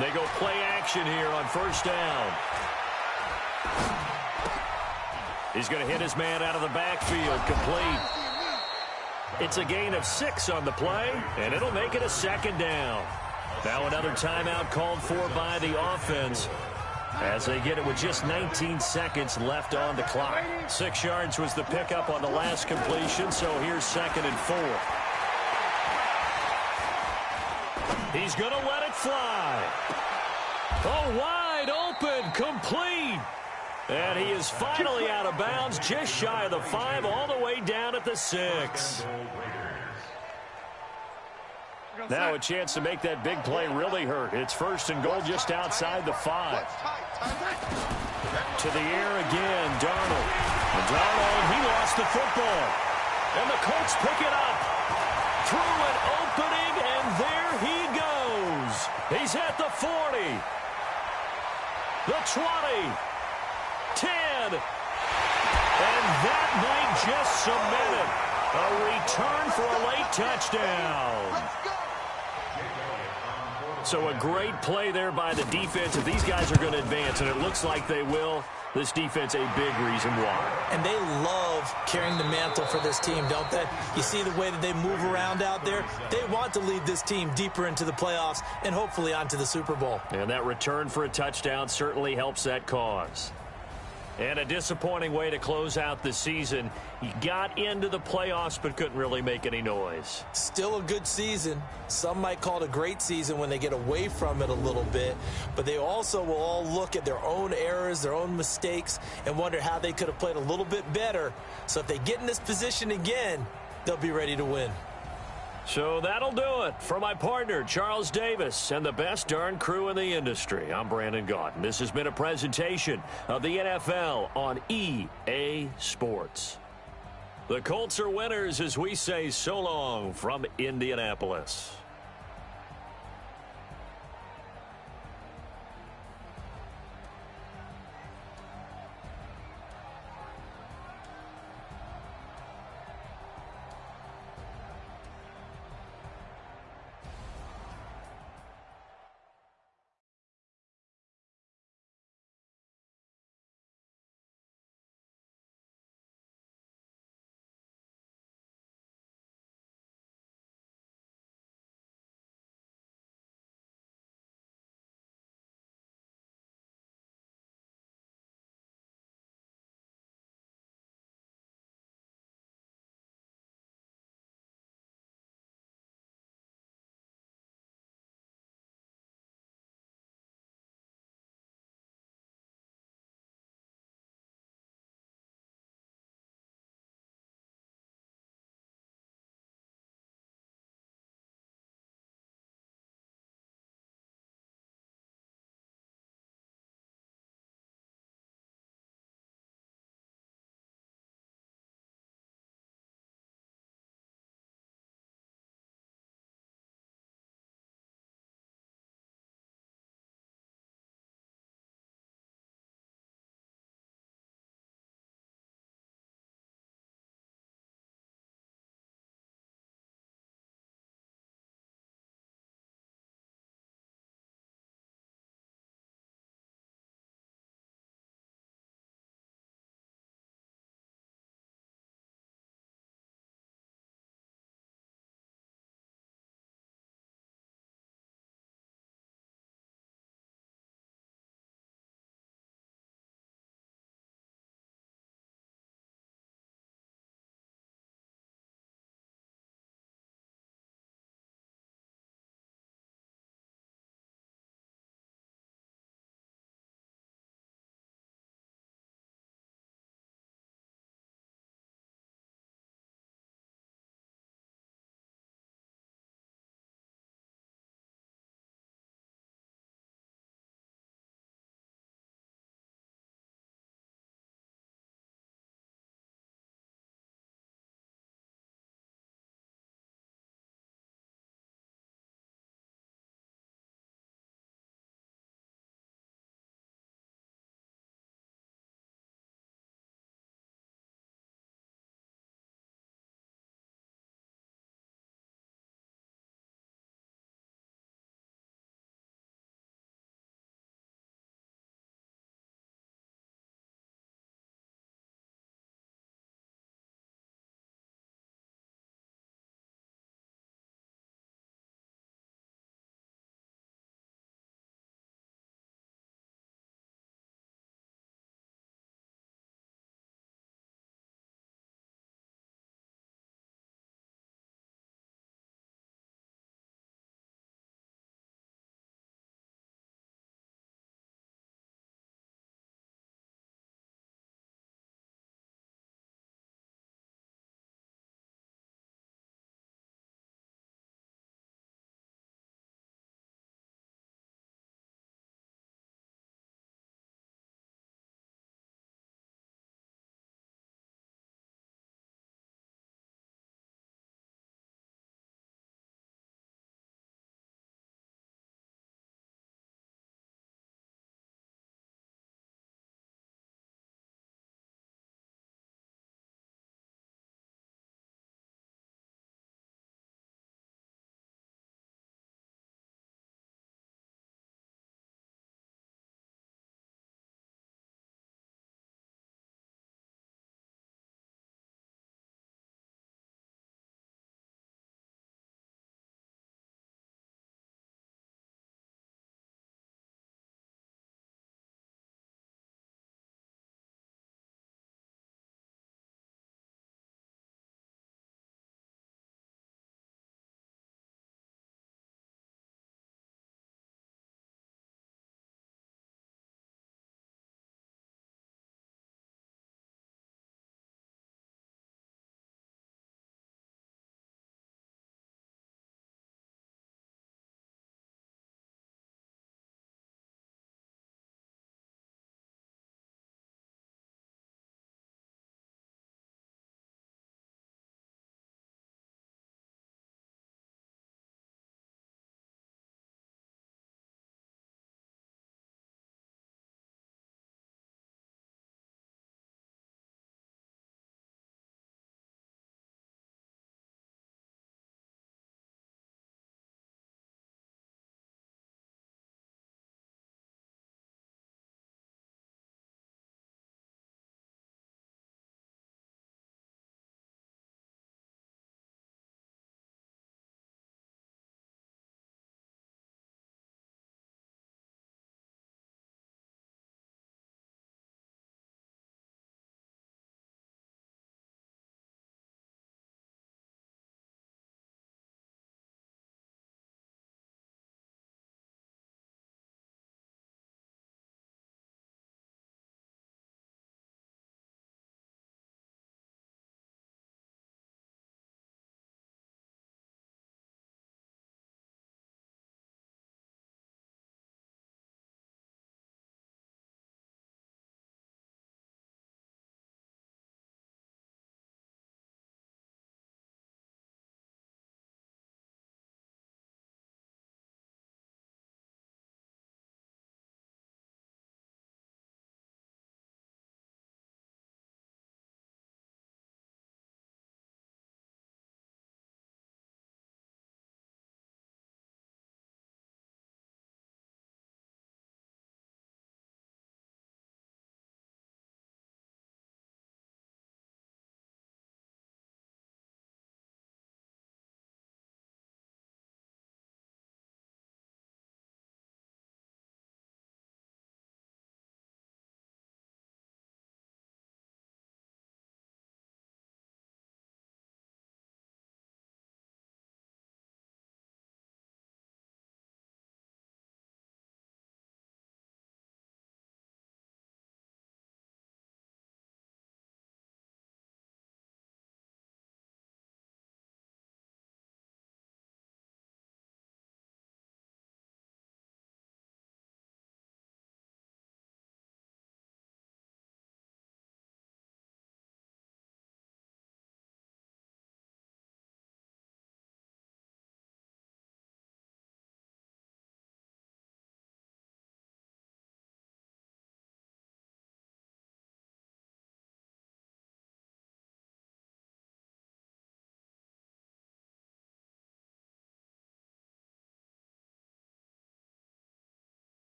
They go play action here on 1st down. He's going to hit his man out of the backfield, complete. It's a gain of 6 on the play, and it'll make it a 2nd down. Now another timeout called for by the offense as they get it with just 19 seconds left on the clock. 6 yards was the pickup on the last completion, so here's 2nd and 4. He's going to let it fly. Oh, wide open, complete. And he is finally out of bounds, just shy of the 5, all the way down at the 6. Now a chance to make that big play really hurt. It's 1st and goal just outside the 5. To the air again, Darnold. And Darnold, he lost the football. And the Colts pick it up. Through an opening, and there he goes. He's at the 40. The 20. 10. And that might just cement it. A return for a late touchdown. So a great play there by the defense. If these guys are going to advance, and it looks like they will, this defense a big reason why.
And they love carrying the mantle for this team, don't they? You see the way that they move around out there? They want to lead this team deeper into the playoffs and hopefully onto the Super Bowl.
And that return for a touchdown certainly helps that cause. And a disappointing way to close out the season. He got into the playoffs but couldn't really make any noise.
Still a good season. Some might call it a great season when they get away from it a little bit. But they also will all look at their own errors, their own mistakes, and wonder how they could have played a little bit better. So if they get in this position again, they'll be ready to win.
So that'll do it. For my partner, Charles Davis, and the best darn crew in the industry, I'm Brandon Gaudin. This has been a presentation of the NFL on EA Sports. The Colts are winners as we say so long from Indianapolis.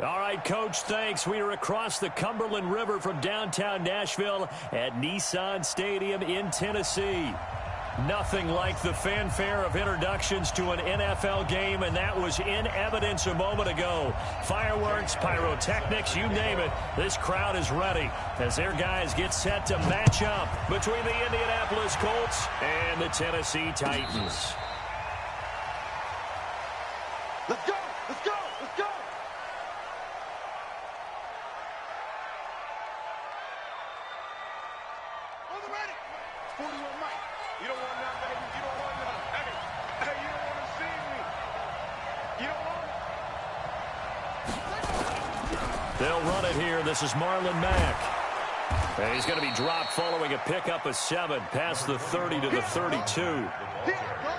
All right, Coach, thanks. We are across the Cumberland River from downtown Nashville at Nissan Stadium in Tennessee. Nothing like the fanfare of introductions to an NFL game, and that was in evidence a moment ago. Fireworks, pyrotechnics, you name it. This crowd is ready as their guys get set to match up between the Indianapolis Colts and the Tennessee Titans.
Let's go! Let's go! Let's go! On the ready! 41 Mike. You don't want none, baby. You don't want none. Hey, you don't want to see me. You don't want it.
They'll run it here. This is Marlon Mack. And he's going to be dropped following a pickup of 7 past the 30 to the 32.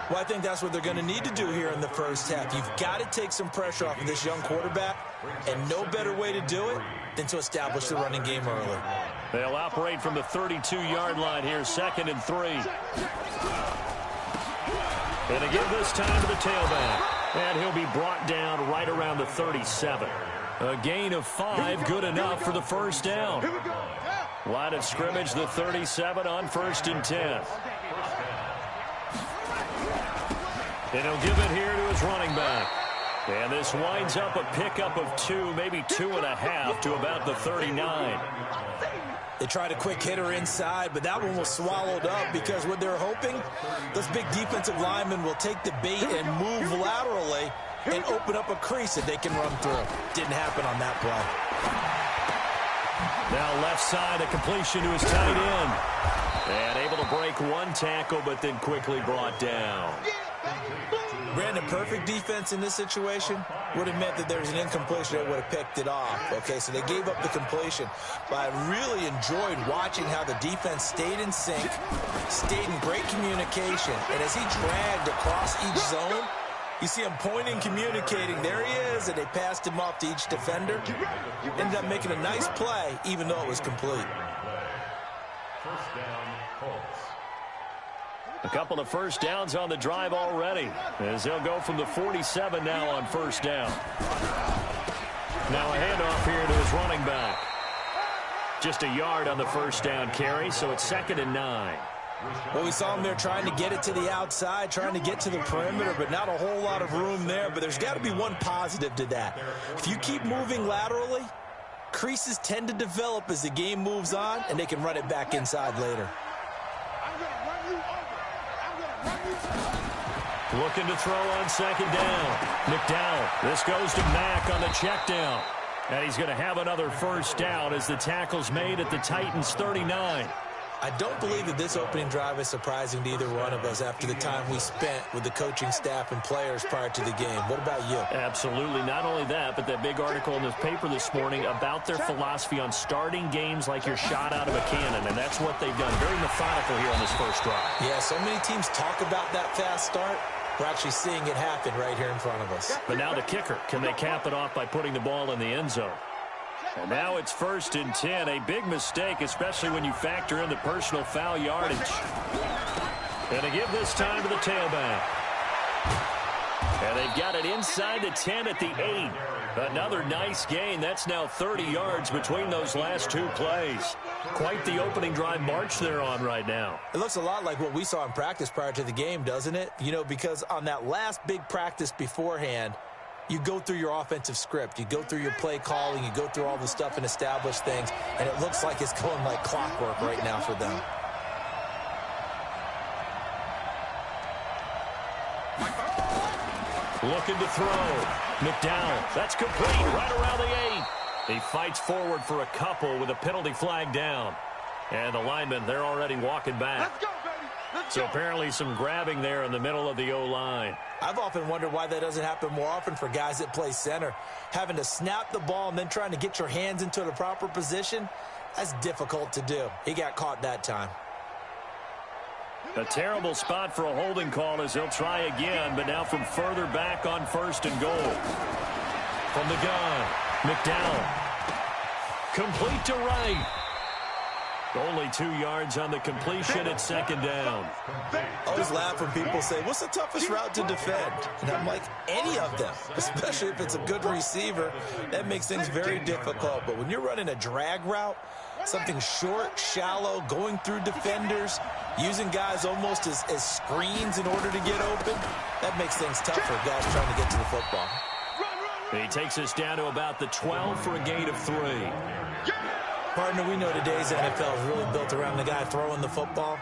Well, I think that's what they're going to need to do here in the first half. You've got to take some pressure off of this young quarterback, and no better way to do it than to establish the running game early.
They'll operate from the 32-yard line here, 2nd and 3. And again this time to the tailback. And he'll be brought down right around the 37. A gain of 5, good enough for the first down. Line of scrimmage, the 37 on 1st and 10. And he'll give it here to his running back. And this winds up a pickup of 2, maybe 2.5 to about the 39.
They tried a quick hitter inside, but that one was swallowed up because what they're hoping, those big defensive linemen will take the bait and move laterally and open up a crease that they can run through. Didn't happen on that play.
Now left side, a completion to his tight end. And able to break one tackle, but then quickly brought down.
Brandon, perfect defense in this situation would have meant that there's an incompletion that would have picked it off. Okay, so they gave up the completion. But I really enjoyed watching how the defense stayed in sync, stayed in great communication. And as he dragged across each zone, you see him pointing, communicating. There he is, and they passed him off to each defender. Ended up making a nice play, even though it was complete.
First down, Colts.
A couple of first downs on the drive already, as they'll go from the 47 now on first down. Now a handoff here to his running back. Just a yard on the first down carry, so it's 2nd and 9.
Well, we saw him there trying to get it to the outside, trying to get to the perimeter, but not a whole lot of room there. But there's got to be one positive to that. If you keep moving laterally, creases tend to develop as the game moves on, and they can run it back inside later.
Looking to throw on 2nd down. McDowell. This goes to Mack on the check down. And he's going to have another first down as the tackle's made at the Titans' 39.
I don't believe that this opening drive is surprising to either one of us after the time we spent with the coaching staff and players prior to the game. What about you?
Absolutely. Not only that, but that big article in the paper this morning about their philosophy on starting games like you're shot out of a cannon, and that's what they've done. Very methodical here on this first drive.
Yeah, so many teams talk about that fast start. We're actually seeing it happen right here in front of us.
But now the kicker. Can they cap it off by putting the ball in the end zone? And now it's 1st and 10. A big mistake, especially when you factor in the personal foul yardage. And to give this time to the tailback. And they've got it inside the 10 at the 8. Another nice gain. That's now 30 yards between those last 2 plays. Quite the opening drive march they're on right now.
It looks a lot like what we saw in practice prior to the game, doesn't it? You know, because on that last big practice beforehand, you go through your offensive script. You go through your play calling. You go through all the stuff and establish things. And it looks like it's going like clockwork right now for them.
Looking to throw. McDowell. That's complete right around the 8. He fights forward for a couple with a penalty flag down. And the linemen, they're already walking back.
Let's go, baby. Let's
So
go.
apparently some grabbing there in the middle of the O-line.
I've often wondered why that doesn't happen more often for guys that play center. Having to snap the ball and then trying to get your hands into the proper position, that's difficult to do. He got caught that time.
A terrible spot for a holding call as they'll try again, but now from further back on 1st and goal. From the gun, McDowell. Complete to Wright. Only 2 yards on the completion at second down.
I always laugh when people say, what's the toughest route to defend? And I'm like, any of them, especially if it's a good receiver. That makes things very difficult. But when you're running a drag route, something short, shallow, going through defenders, using guys almost as screens in order to get open, that makes things tough for guys trying to get to the football.
He takes us down to about the 12 for a gain of 3.
Partner, we know today's NFL is really built around the guy throwing the football.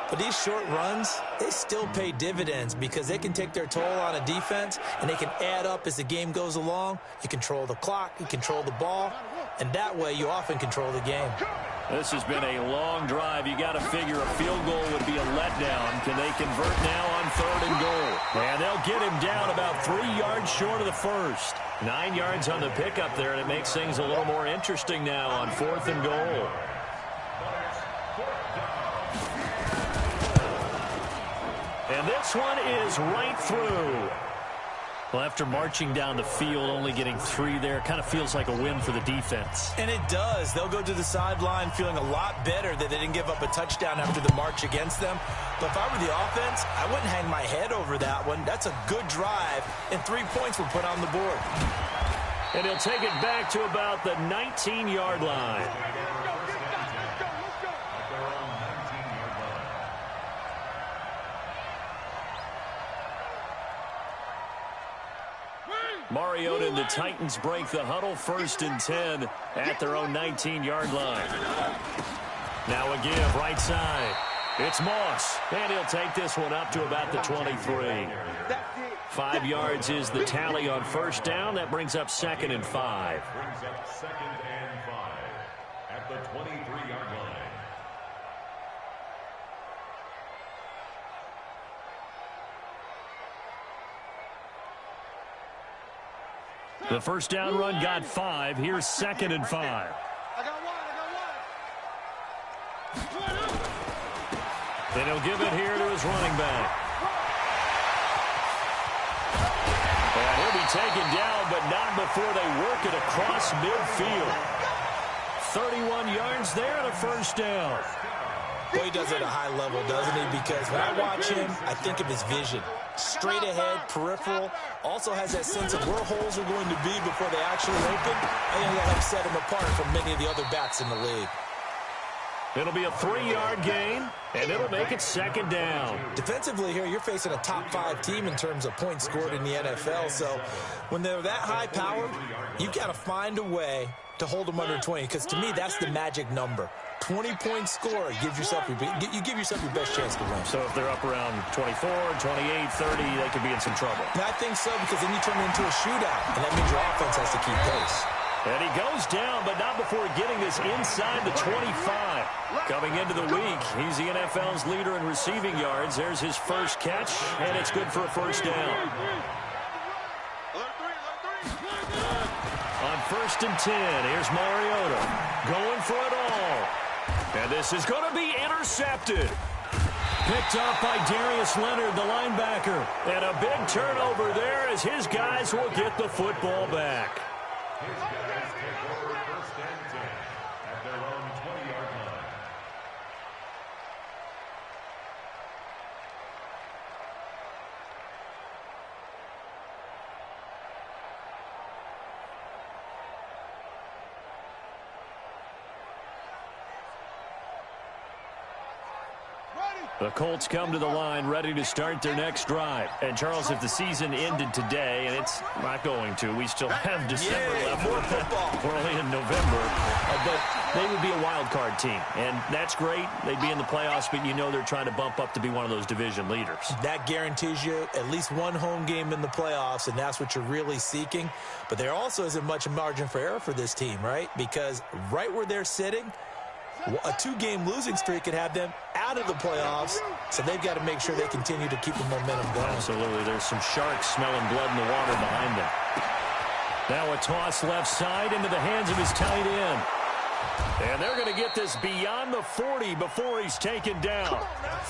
But these short runs, they still pay dividends because they can take their toll on a defense and they can add up as the game goes along. You control the clock, you control the ball, and that way you often control the game.
This has been a long drive. You got to figure a field goal would be a letdown. Can they convert now on 3rd and goal? And they'll get him down about 3 yards short of the first. 9 yards on the pickup there, and it makes things a little more interesting now on 4th and goal. And this one is right through. Well, after marching down the field, only getting 3 there, kind of feels like a win for the defense.
And it does. They'll go to the sideline feeling a lot better that they didn't give up a touchdown after the march against them. But if I were the offense, I wouldn't hang my head over that one. That's a good drive, and 3 points were put on the board.
And he'll take it back to about the 19-yard line. Mariota and the Titans break the huddle, 1st and 10 at their own 19-yard line. Now a give right side. It's Moss, and he'll take this one up to about the 23. 5 yards is the tally on 1st down. That brings up 2nd and 5.
Brings up 2nd and 5 at the 23-yard line.
The 1st down run got 5. Here's 2nd and 5.
I got one.
Then he'll give it here to his running back. And he'll be taken down, but not before they work it across midfield. 31 yards there and a 1st down.
Boy, he does it at a high level, doesn't he? Because when I watch him, I think of his vision. Straight ahead, peripheral, also has that sense of where holes are going to be before they actually open. I think that helps set him apart from many of the other backs in the league.
It'll be a 3-yard gain, and it'll make it 2nd down.
Defensively here, you're facing a top 5 team in terms of points scored in the NFL. So when they're that high powered, you got to find a way to hold them under 20, because to me, that's the magic number. 20-point score, you give yourself your best chance to win.
So if they're up around 24, 28, 30, they could be in some trouble.
And I think so, because then you turn it into a shootout, and that means your offense has to keep pace.
And he goes down, but not before getting this inside the 25. Coming into the week, he's the NFL's leader in receiving yards. There's his first catch, and it's good for a 1st down. On 1st and 10, here's Mariota going for it all. And this is going to be intercepted. Picked up by Darius Leonard, the linebacker. And a big turnover there as his guys will get the football back.
His guys take over 1st and 10 at their own 20-yard line.
The Colts come to the line ready to start their next drive. And, Charles, if the season ended today, and it's not going to, we still have December left.
More football.
We're only in November. But they would be a wild card team. And that's great. They'd be in the playoffs, but you know they're trying to bump up to be one of those division leaders.
That guarantees you at least one home game in the playoffs, and that's what you're really seeking. But there also isn't much margin for error for this team, right? Because right where they're sitting, a 2-game losing streak could have them out of the playoffs, so they've got to make sure they continue to keep the momentum going.
Absolutely. There's some sharks smelling blood in the water behind them. Now a toss left side into the hands of his tight end. And they're going to get this beyond the 40 before he's taken down.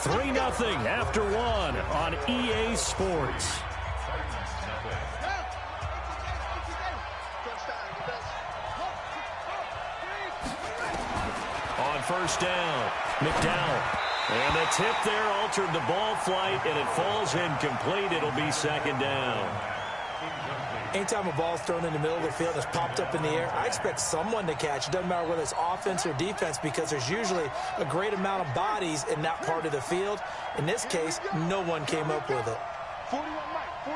3-0 after 1 on EA Sports. On first down. McDowell. And the tip there altered the ball flight, and it falls incomplete. It'll be second down.
Anytime a ball's thrown in the middle of the field and it's popped up in the air, I expect someone to catch. It doesn't matter whether it's offense or defense, because there's usually a great amount of bodies in that part of the field. In this case, no one came up with it.
41 Mike,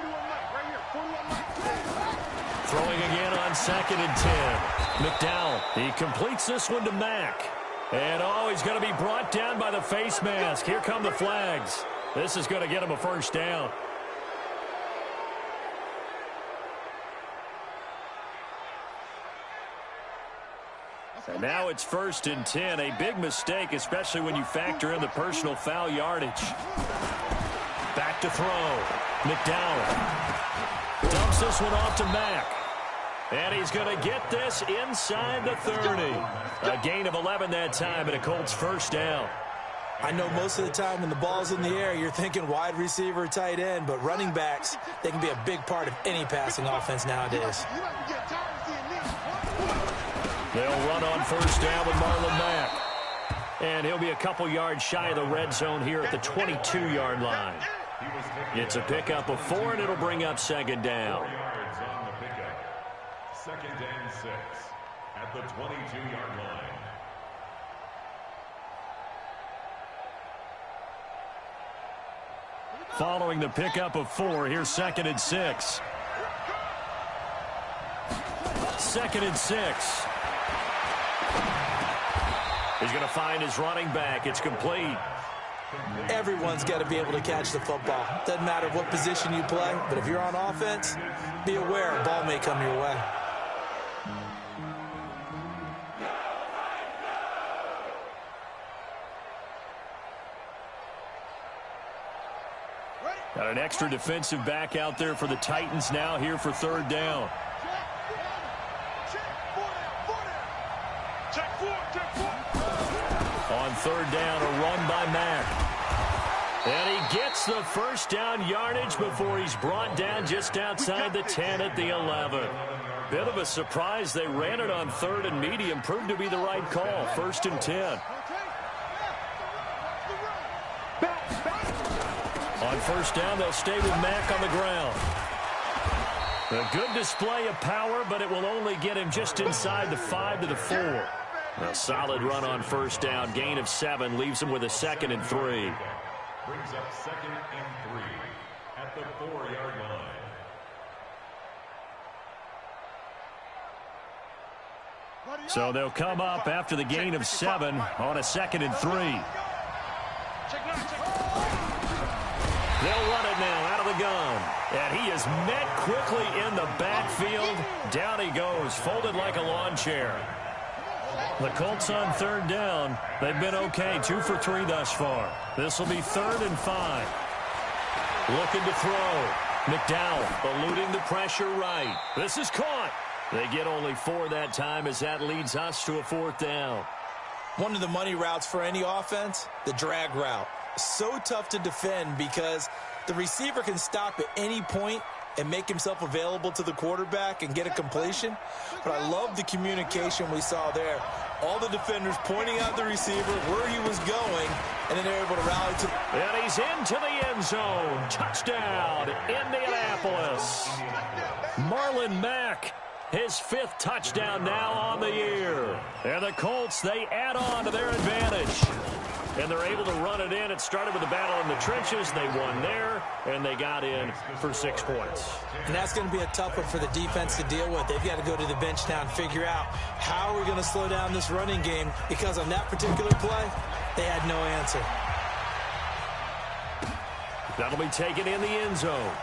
right here, 41 Mike.
Throwing again on 2nd and 10. McDowell, he completes this one to Mack. And, he's going to be brought down by the face mask. Here come the flags. This is going to get him a first down. And now it's 1st and 10. A big mistake, especially when you factor in the personal foul yardage. Back to throw. McDowell dumps this one off to Mack. And he's going to get this inside the 30. A gain of 11 that time, and a Colts first down.
I know most of the time when the ball's in the air, you're thinking wide receiver, tight end, but running backs, they can be a big part of any passing offense nowadays.
They'll run on first down with Marlon Mack. And he'll be a couple yards shy of the red zone here at the 22-yard line. It's a pickup of 4, and it'll bring up second down.
4 yards on the pickup. 2nd and 6 at the 22-yard line.
Following the pickup of 4, here's 2nd and 6. 2nd and 6. He's going to find his running back. It's complete.
Everyone's got to be able to catch the football. Doesn't matter what position you play, but if you're on offense, be aware a ball may come your way.
Got an extra defensive back out there for the Titans now here for 3rd down. On 3rd down, a run by Mack. And he gets the first down yardage before he's brought down just outside the 10 at the 11. Bit of a surprise. They ran it on 3rd and medium. Proved to be the right call. 1st and 10. On 1st down, they'll stay with Mack on the ground. A good display of power, but it will only get him just inside the 5 to the 4. A solid run on 1st down. Gain of 7 leaves him with a 2nd and 3.
Brings up 2nd and 3 at the 4-yard line.
So they'll come up after the gain of 7 on a 2nd and 3. They'll run it now out of the gun. And he is met quickly in the backfield. Down he goes, folded like a lawn chair. The Colts on 3rd down. They've been okay, 2 for 3 thus far. This will be 3rd and 5. Looking to throw. McDowell eluding the pressure right. This is caught. They get only 4 that time as that leads us to a 4th down.
One of the money routes for any offense, the drag route. So tough to defend because the receiver can stop at any point and make himself available to the quarterback and get a completion. But I love the communication we saw there. All the defenders pointing out the receiver, where he was going, and then they're able to rally to.
And he's into the end zone. Touchdown, Indianapolis. Marlon Mack, his 5th touchdown now on the year. And the Colts, they add on to their advantage. And they're able to run it in. It started with a battle in the trenches. They won there, and they got in for 6 points.
And that's going to be a tough one for the defense to deal with. They've got to go to the bench now and figure out how are we going to slow down this running game, because on that particular play, they had no answer.
That'll be taken in the end zone.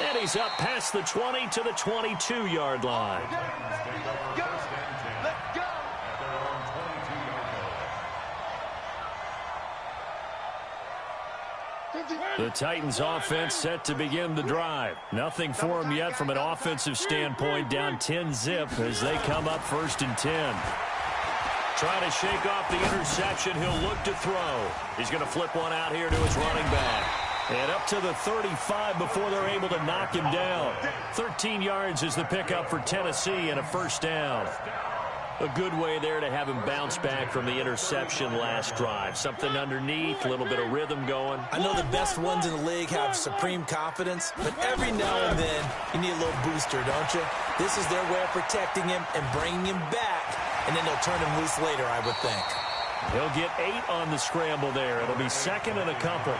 And he's up past the 20 to the 22-yard line. The Titans offense set to begin the drive. Nothing for them yet from an offensive standpoint. Down 10-zip as they come up 1st and 10. Trying to shake off the interception. He'll look to throw. He's going to flip one out here to his running back. And up to the 35 before they're able to knock him down. 13 yards is the pickup for Tennessee and a first down. A good way there to have him bounce back from the interception last drive. Something underneath, a little bit of rhythm going.
I know the best ones in the league have supreme confidence, but every now and then you need a little booster, don't you? This is their way of protecting him and bringing him back, and then they'll turn him loose later, I would think.
He'll get 8 on the scramble there. It'll be second and a couple.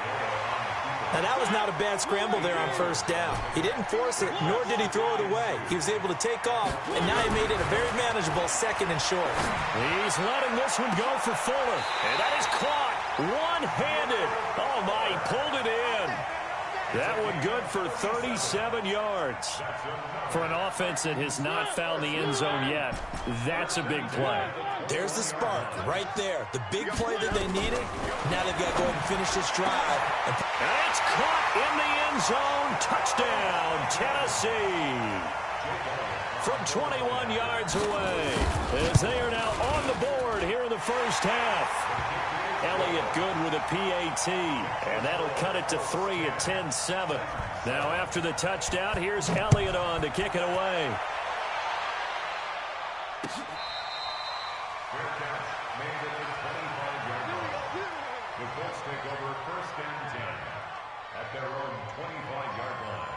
Now, that was not a bad scramble there on first down. He didn't force it, nor did he throw it away. He was able to take off, and now he made it a very manageable second and short.
He's letting this one go for Fuller. And that is caught one-handed. Oh, my, he pulled it in. That one good for 37 yards. For an offense that has not found the end zone yet, that's a big play.
There's the spark right there. The big play that they needed. Now they've got to go ahead and finish this drive.
And it's caught in the end zone. Touchdown, Tennessee. From 21 yards away. As they are now on the board here in the first half. Elliott good with a PAT. And that'll cut it to 3 at 10-7. Now after the touchdown, here's Elliott on to kick it away.
The Colts take over first and 10 at their own 25-yard line.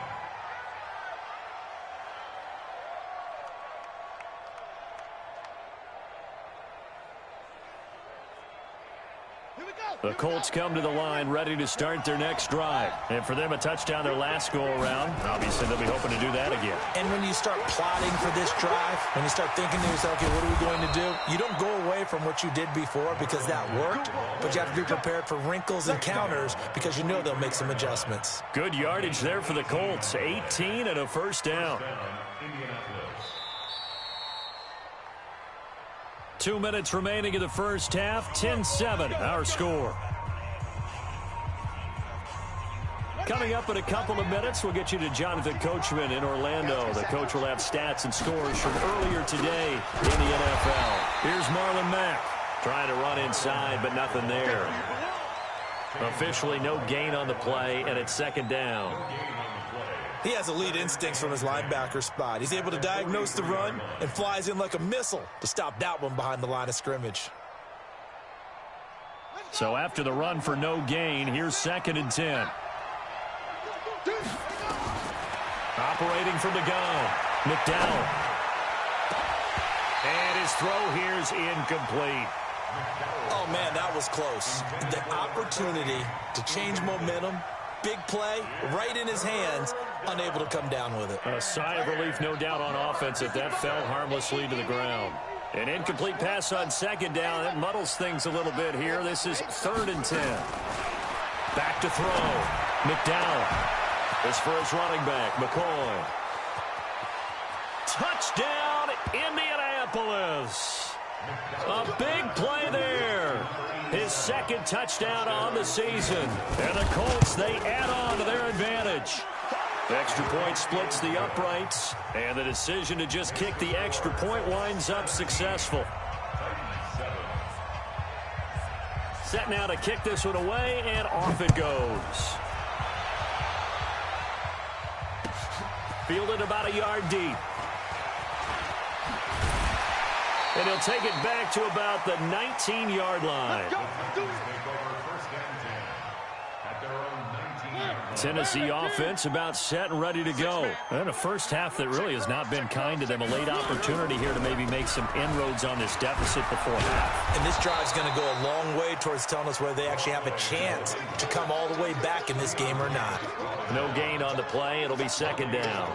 The Colts come to the line ready to start their next drive. And for them, a touchdown their last go-around. Obviously, they'll be hoping to do that again.
And when you start plotting for this drive, when you start thinking to yourself, okay, what are we going to do? You don't go away from what you did before because that worked, but you have to be prepared for wrinkles and counters because you know they'll make some adjustments.
Good yardage there for the Colts. 18 and a first down. 2 minutes remaining in the first half. 10-7, our score. Coming up in a couple of minutes, we'll get you to Jonathan Coachman in Orlando. The coach will have stats and scores from earlier today in the NFL. Here's Marlon Mack trying to run inside, but nothing there. Officially no gain on the play, and it's second down.
He has elite instincts from his linebacker spot. He's able to diagnose the run and flies in like a missile to stop that one behind the line of scrimmage.
So after the run for no gain, here's second and 10. Operating from the gun, McDowell. And his throw here's incomplete.
Oh, man, that was close. The opportunity to change momentum, big play, right in his hands, unable to come down with it.
A sigh of relief, no doubt, on offense if that fell harmlessly to the ground. An incomplete pass on second down. That muddles things a little bit here. This is third and 10. Back to throw. McDowell. This for his running back, McCoy. Touchdown, Indianapolis. A big play there. His second touchdown on the season. And the Colts, they add on to their advantage. The extra point splits the uprights, and the decision to just kick the extra point winds up successful. Set now to kick this one away, and off it goes. Fielded about a yard deep. And he'll take it back to about the 19-yard line. Tennessee offense about set and ready to go. And a first half that really has not been kind to them. A late opportunity here to maybe make some inroads on this deficit before half.
And this drive's going to go a long way towards telling us whether they actually have a chance to come all the way back in this game or not.
No gain on the play. It'll be second down.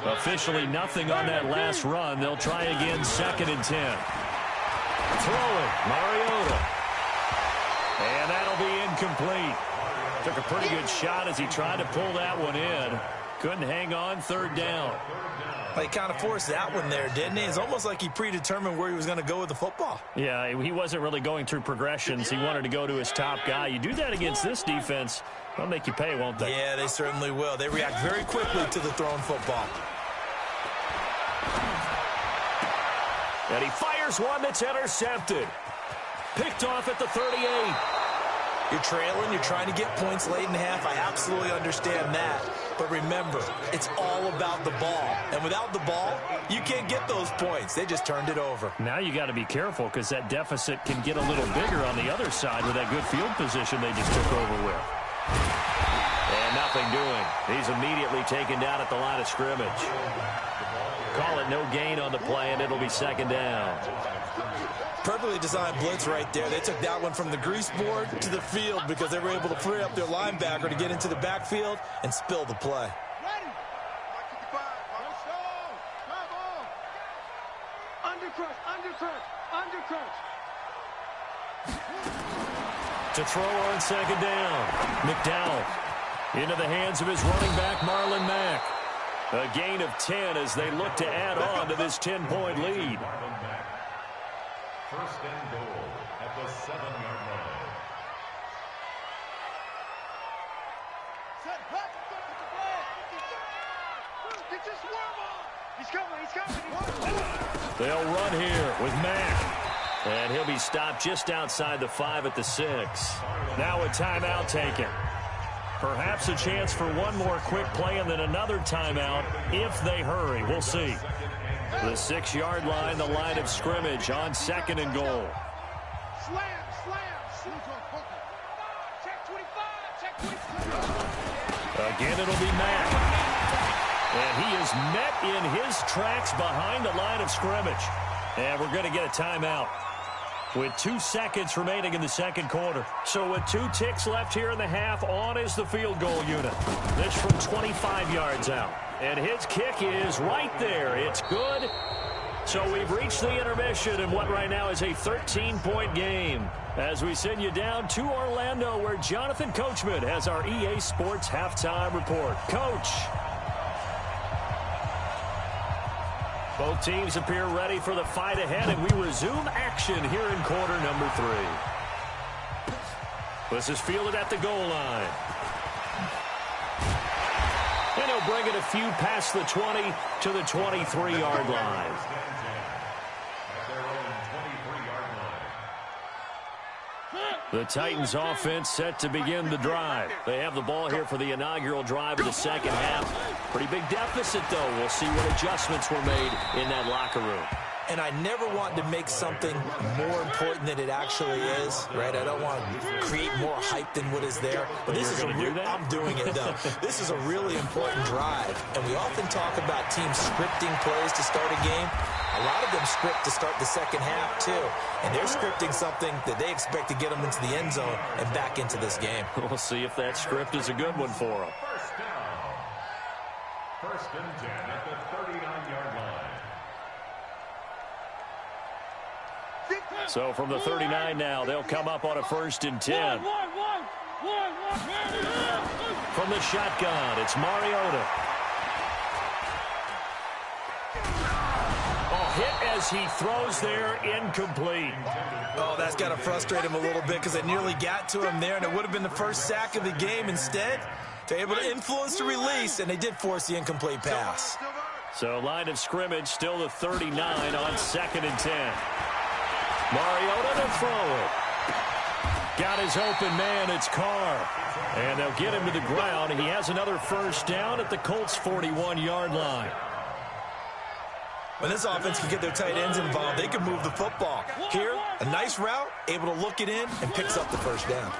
Officially nothing on that last run. They'll try again, second and 10. Throwing, Mariota. And that'll be incomplete. Took a pretty good shot as he tried to pull that one in. Couldn't hang on, third down.
Well, he kind of forced that one there, didn't he? It's almost like he predetermined where he was going to go with the football.
Yeah, he wasn't really going through progressions. He wanted to go to his top guy. You do that against this defense, they'll make you pay, won't they?
Yeah, they certainly will. They react very quickly to the thrown football. And
he fires one that's intercepted. Picked off at the 38.
You're trailing, you're trying to get points late in the half. I absolutely understand that. But remember, it's all about the ball. And without the ball, you can't get those points. They just turned it over.
Now you got to be careful because that deficit can get a little bigger on the other side with that good field position they just took over with. And nothing doing. He's immediately taken down at the line of scrimmage. Call it no gain on the play, and it'll be second down.
Perfectly designed blitz right there. They took that one from the grease board to the field because they were able to free up their linebacker to get into the backfield and spill the play.
Ready. Let's go. Come on. Undercrunch, undercrunch, undercrunch.
To throw on second down. McDowell into the hands of his running back, Marlon Mack. A gain of 10 as they look to add on to this 10-point lead.
First and goal at the 7-yard line.
Set, hut, get your swerve on. He's coming, he's coming.
They'll run here with Mack. And he'll be stopped just outside the 5 at the 6. Now a timeout taken. Perhaps a chance for one more quick play and then another timeout if they hurry. We'll see. The 6-yard line, the line of scrimmage on second and goal.
Slam, slam. Check 25, check 25.
Again, it'll be Mack. And he is met in his tracks behind the line of scrimmage. And we're going to get a timeout with 2 seconds remaining in the second quarter. So with 2 ticks left here in the half, on is the field goal unit. This from 25 yards out. And his kick is right there. It's good. So we've reached the intermission in what right now is a 13-point game. As we send you down to Orlando, where Jonathan Coachman has our EA Sports halftime report. Coach. Both teams appear ready for the fight ahead, and we resume action here in quarter number 3. This is fielded at the goal line. And he'll bring it a few past the 20 to the 23-yard line. The Titans offense set to begin the drive. They have the ball here for the inaugural drive of the second half. Pretty big deficit, though. We'll see what adjustments were made in that locker room.
And I never want to make something more important than it actually is, right? I don't want to create more hype than what is there. But this is I'm doing it, though. This is a really important drive. And we often talk about teams scripting plays to start a game. A lot of them script to start the second half, too. And they're scripting something that they expect to get them into the end zone and back into this game.
We'll see if that script is a good one for them.
First down. First and 10 at the 39-yard line.
So from the 39 now, they'll come up on a first and 10. From the shotgun, it's Mariota. Hit as he throws there, incomplete.
Oh, that's got to frustrate him a little bit because they nearly got to him there, and it would have been the first sack of the game. Instead, they're able to influence the release, and they did force the incomplete pass.
So line of scrimmage, still the 39 on second and 10. Mariota to throw it. Got his open man, it's Carr. And they'll get him to the ground. He has another first down at the Colts' 41-yard line.
When this offense can get their tight ends involved, they can move the football. Here, a nice route, able to look it in, and picks up the first down.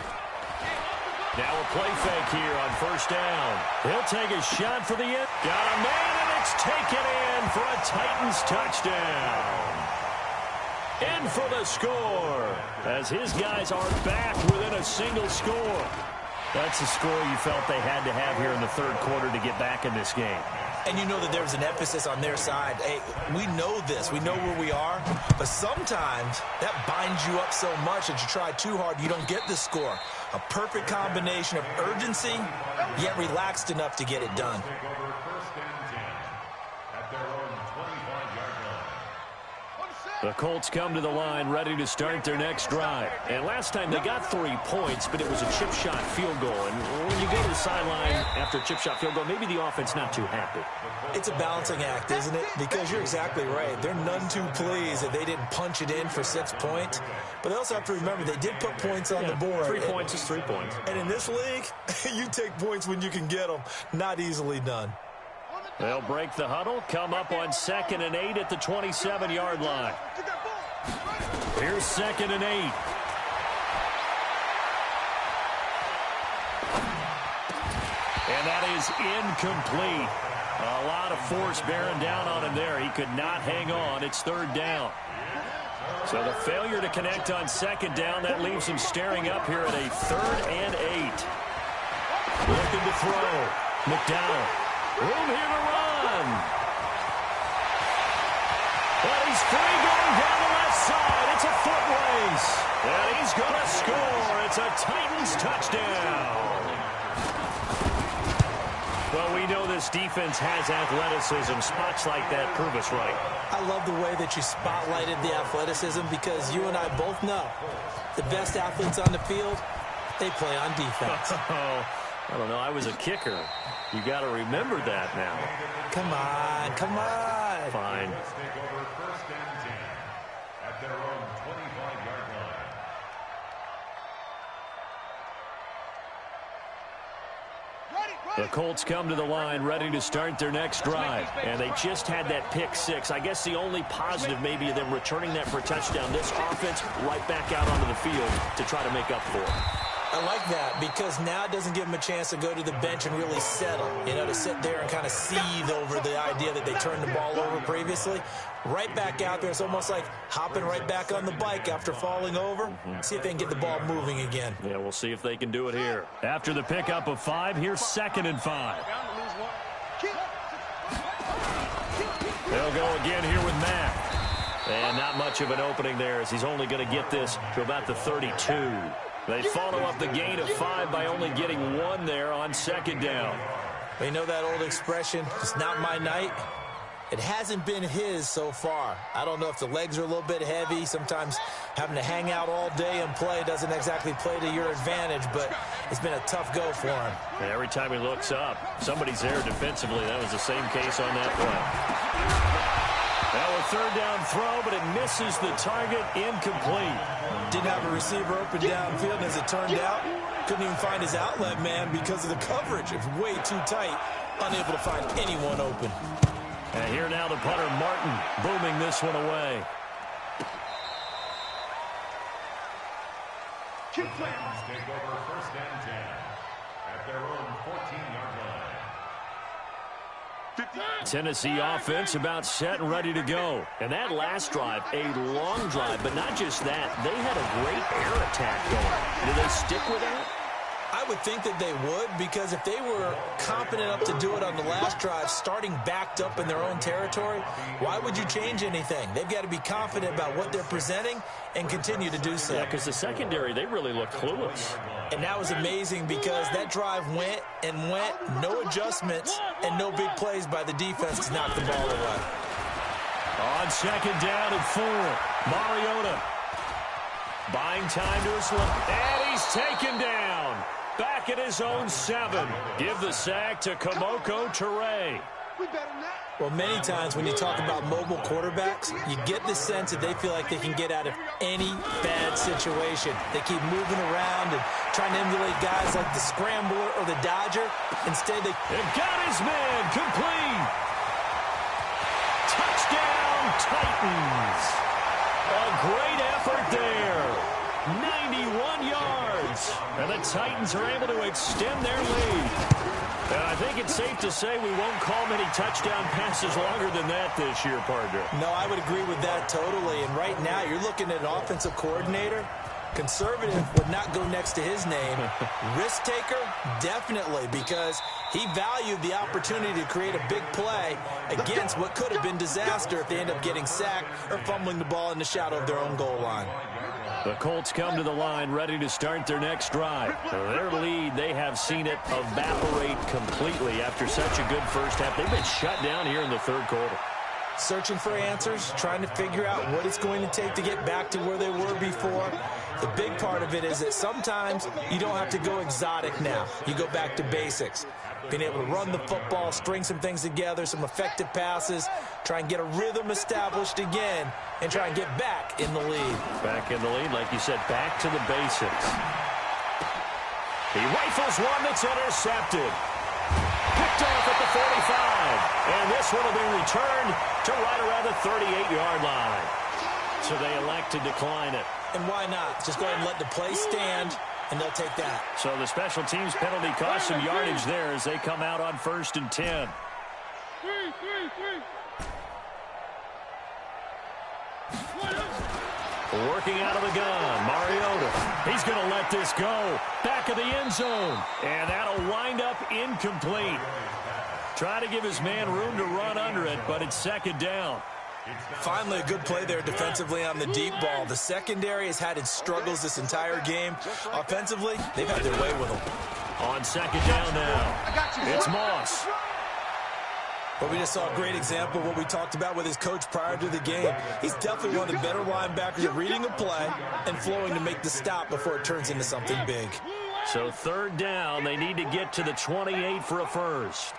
Now a play fake here on first down. He'll take a shot for the end. Got a man, and it's taken in for a Titans touchdown. In for the score, as his guys are back within a single score. That's the score you felt they had to have here in the third quarter to get back in this game.
And you know that there's an emphasis on their side. Hey, we know this. We know where we are. But sometimes that binds you up so much that you try too hard, you don't get the score. A perfect combination of urgency, yet relaxed enough to get it done.
The Colts come to the line ready to start their next drive. And last time they got 3 points, but it was a chip shot field goal. And when you go to the sideline after a chip shot field goal, maybe the offense not too happy.
It's a balancing act, isn't it? Because you're exactly right. They're none too pleased that they didn't punch it in for 6 points. But they also have to remember they did put points on the board.
3 points is 3 points.
And in this league, you take points when you can get them. Not easily done.
They'll break the huddle, come up on 2nd and 8 at the 27-yard line. Here's 2nd and 8. And that is incomplete. A lot of force bearing down on him there. He could not hang on. It's 3rd down. So the failure to connect on 2nd down, that leaves him staring up here at a 3rd and 8. Looking to throw. McDowell. Room here to run. But he's free going down the left side. It's a foot race. And he's going to score. It's a Titans touchdown. Well, we know this defense has athleticism. Spots like that prove us right.
I love the way that you spotlighted the athleticism because you and I both know the best athletes on the field, they play on defense.
I don't know. I was a kicker. You got to remember that now.
Come on, come on.
Fine.
Take over 1st and 10 at their own 25-yard line.
The Colts come to the line ready to start their next drive. And they just had that pick 6. I guess the only positive maybe of them returning that for a touchdown. This offense right back out onto the field to try to make up for it.
I like that because now it doesn't give them a chance to go to the bench and really settle, to sit there and kind of seethe over the idea that they turned the ball over previously. Right back out there. It's almost like hopping right back on the bike after falling over. See if they can get the ball moving again.
Yeah, we'll see if they can do it here. After the pickup of 5, here's 2nd and 5. They'll go again here with Matt. And not much of an opening there as he's only going to get this to about the 32. They follow up the gain of 5 by only getting 1 there on 2nd down.
You know that old expression, it's not my night? It hasn't been his so far. I don't know if the legs are a little bit heavy. Sometimes having to hang out all day and play doesn't exactly play to your advantage, but it's been a tough go for him.
And every time he looks up, somebody's there defensively. That was the same case on that play. Now a 3rd down throw, but it misses the target, incomplete.
Didn't have a receiver open downfield, and as it turned out, couldn't even find his outlet man because of the coverage. It was way too tight, unable to find anyone open.
And here now the punter, Martin, booming this one away.
Take over 1st and 10 at their own 14-yard line.
Tennessee offense about set and ready to go. And that last drive, a long drive, but not just that. They had a great air attack going. Do they stick with that?
I would think that they would, because if they were competent enough to do it on the last drive, starting backed up in their own territory, why would you change anything? They've got to be confident about what they're presenting and continue to do so.
Yeah, because the secondary, they really looked clueless.
And that was amazing because that drive went and went, no adjustments and no big plays by the defense to knock the ball away.
On 2nd down and 4, Mariota buying time to his left, and he's taken down. Back at his own 7. Give the sack to Kamoko Toure.
Well, many times when you talk about mobile quarterbacks, you get the sense that they feel like they can get out of any bad situation. They keep moving around and trying to emulate guys like the Scrambler or the Dodger. Instead, they
got his man complete. Touchdown, Titans. A great effort there. 91 yards. And the Titans are able to extend their lead. And I think it's safe to say we won't call many touchdown passes longer than that this year, partner.
No, I would agree with that totally. And right now, you're looking at an offensive coordinator. Conservative would not go next to his name. Risk taker, definitely, because he valued the opportunity to create a big play against what could have been disaster if they end up getting sacked or fumbling the ball in the shadow of their own goal line.
The Colts come to the line ready to start their next drive. Their lead, they have seen it evaporate completely after such a good first half. They've been shut down here in the 3rd quarter.
searching for answers, trying to figure out what it's going to take to get back to where they were before. The big part of it is that sometimes you don't have to go exotic now. You go back to basics. Being able to run the football, string some things together, some effective passes, try and get a rhythm established again, and try and get back in the lead.
Back in the lead, like you said, back to the basics. He rifles one that's intercepted. Picked off at the 45. And this one will be returned to right around the 38-yard line. So they elect to decline it.
And why not? Just go ahead and let the play stand, and they'll take that.
So the special teams penalty cost some yardage there as they come out on 1st and 10. Working out of the gun, Mariota. He's going to let this go. Back of the end zone. And that'll wind up incomplete. Try to give his man room to run under it, but it's 2nd down.
Finally, a good play there defensively on the deep ball. The secondary has had its struggles this entire game. Offensively, they've had their way with them.
On 2nd down now, it's Moss.
But we just saw a great example of what we talked about with his coach prior to the game. He's definitely one of the better linebackers at reading a play and flowing to make the stop before it turns into something big.
So 3rd down, they need to get to the 28 for a first.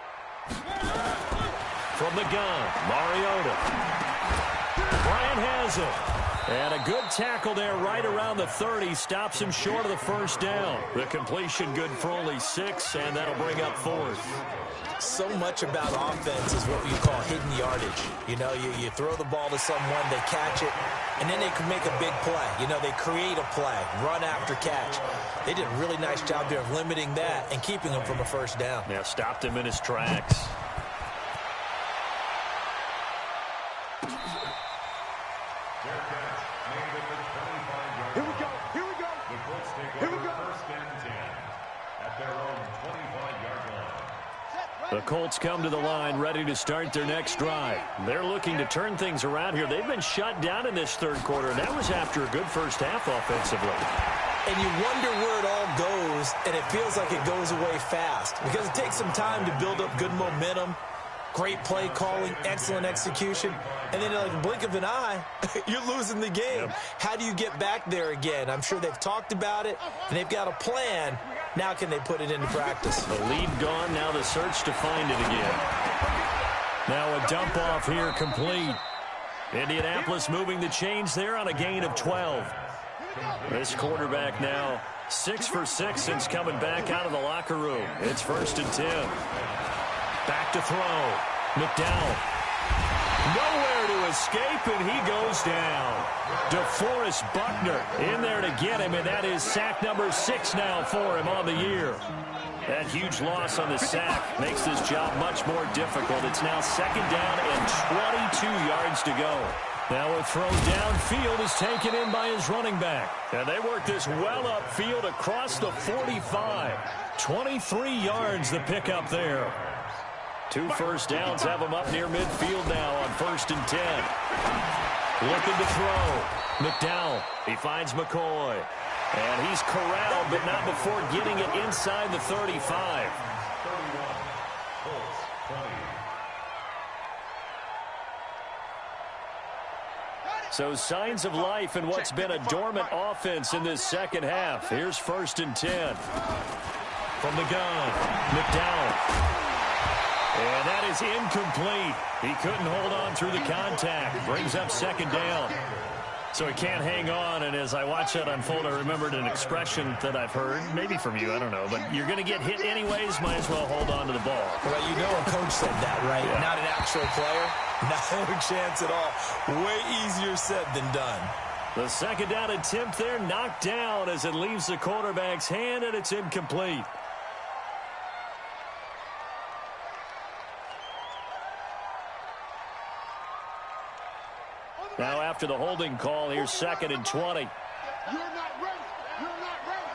From the gun, Mariota. Bryant has it. And a good tackle there right around the 30. Stops him short of the 1st down. The completion good for only 6, and that'll bring up 4th.
So much about offense is what you call hidden yardage. You know, you throw the ball to someone, they catch it, and then they can make a big play. You know, they create a play, run after catch. They did a really nice job there of limiting that and keeping him from a 1st down.
Yeah, stopped him in his tracks.
Here we go. Here we go.
The Colts take
Here we
over
go.
1st and 10 at their own 25-yard line.
The Colts come to the line ready to start their next drive. They're looking to turn things around here. They've been shut down in this 3rd quarter, and that was after a good 1st half offensively.
And you wonder where it all goes, and it feels like it goes away fast because it takes some time to build up good momentum, great play calling, excellent execution, and then like a blink of an eye, you're losing the game. How do you get back there again? I'm sure they've talked about it, and they've got a plan. Now can they put it into practice?
The lead gone, now the search to find it again. Now a dump off here complete. Indianapolis moving the chains there on a gain of 12. This quarterback now 6 for 6 since coming back out of the locker room. It's 1st and 10. Back to throw. McDowell. Nowhere to escape, and he goes down. DeForest Buckner in there to get him, and that is sack number 6 now for him on the year. That huge loss on the sack makes this job much more difficult. It's now 2nd down and 22 yards to go. Now a throw downfield is taken in by his running back. And they work this well upfield across the 45. 23 yards the pickup there. 2 first downs have him up near midfield now on 1st and 10. Looking to throw. McDowell. He finds McCoy. And he's corralled, but not before getting it inside the 35.
31. Colts 20.
So signs of life in what's been a dormant offense in this 2nd half. Here's 1st and 10. From the gun, McDowell. And that is incomplete. He couldn't hold on through the contact. Brings up 2nd down. So he can't hang on, and as I watch that unfold, I remembered an expression that I've heard, maybe from you, I don't know, but you're going to get hit anyways, might as well hold on to the ball.
Well, you know a coach said that, right?
Yeah.
Not an actual player. No chance at all. Way easier said than done.
The 2nd down attempt there knocked down as it leaves the quarterback's hand, and it's incomplete. Now after the holding call, here's 2nd and 20.
You're not ready. You're not ready.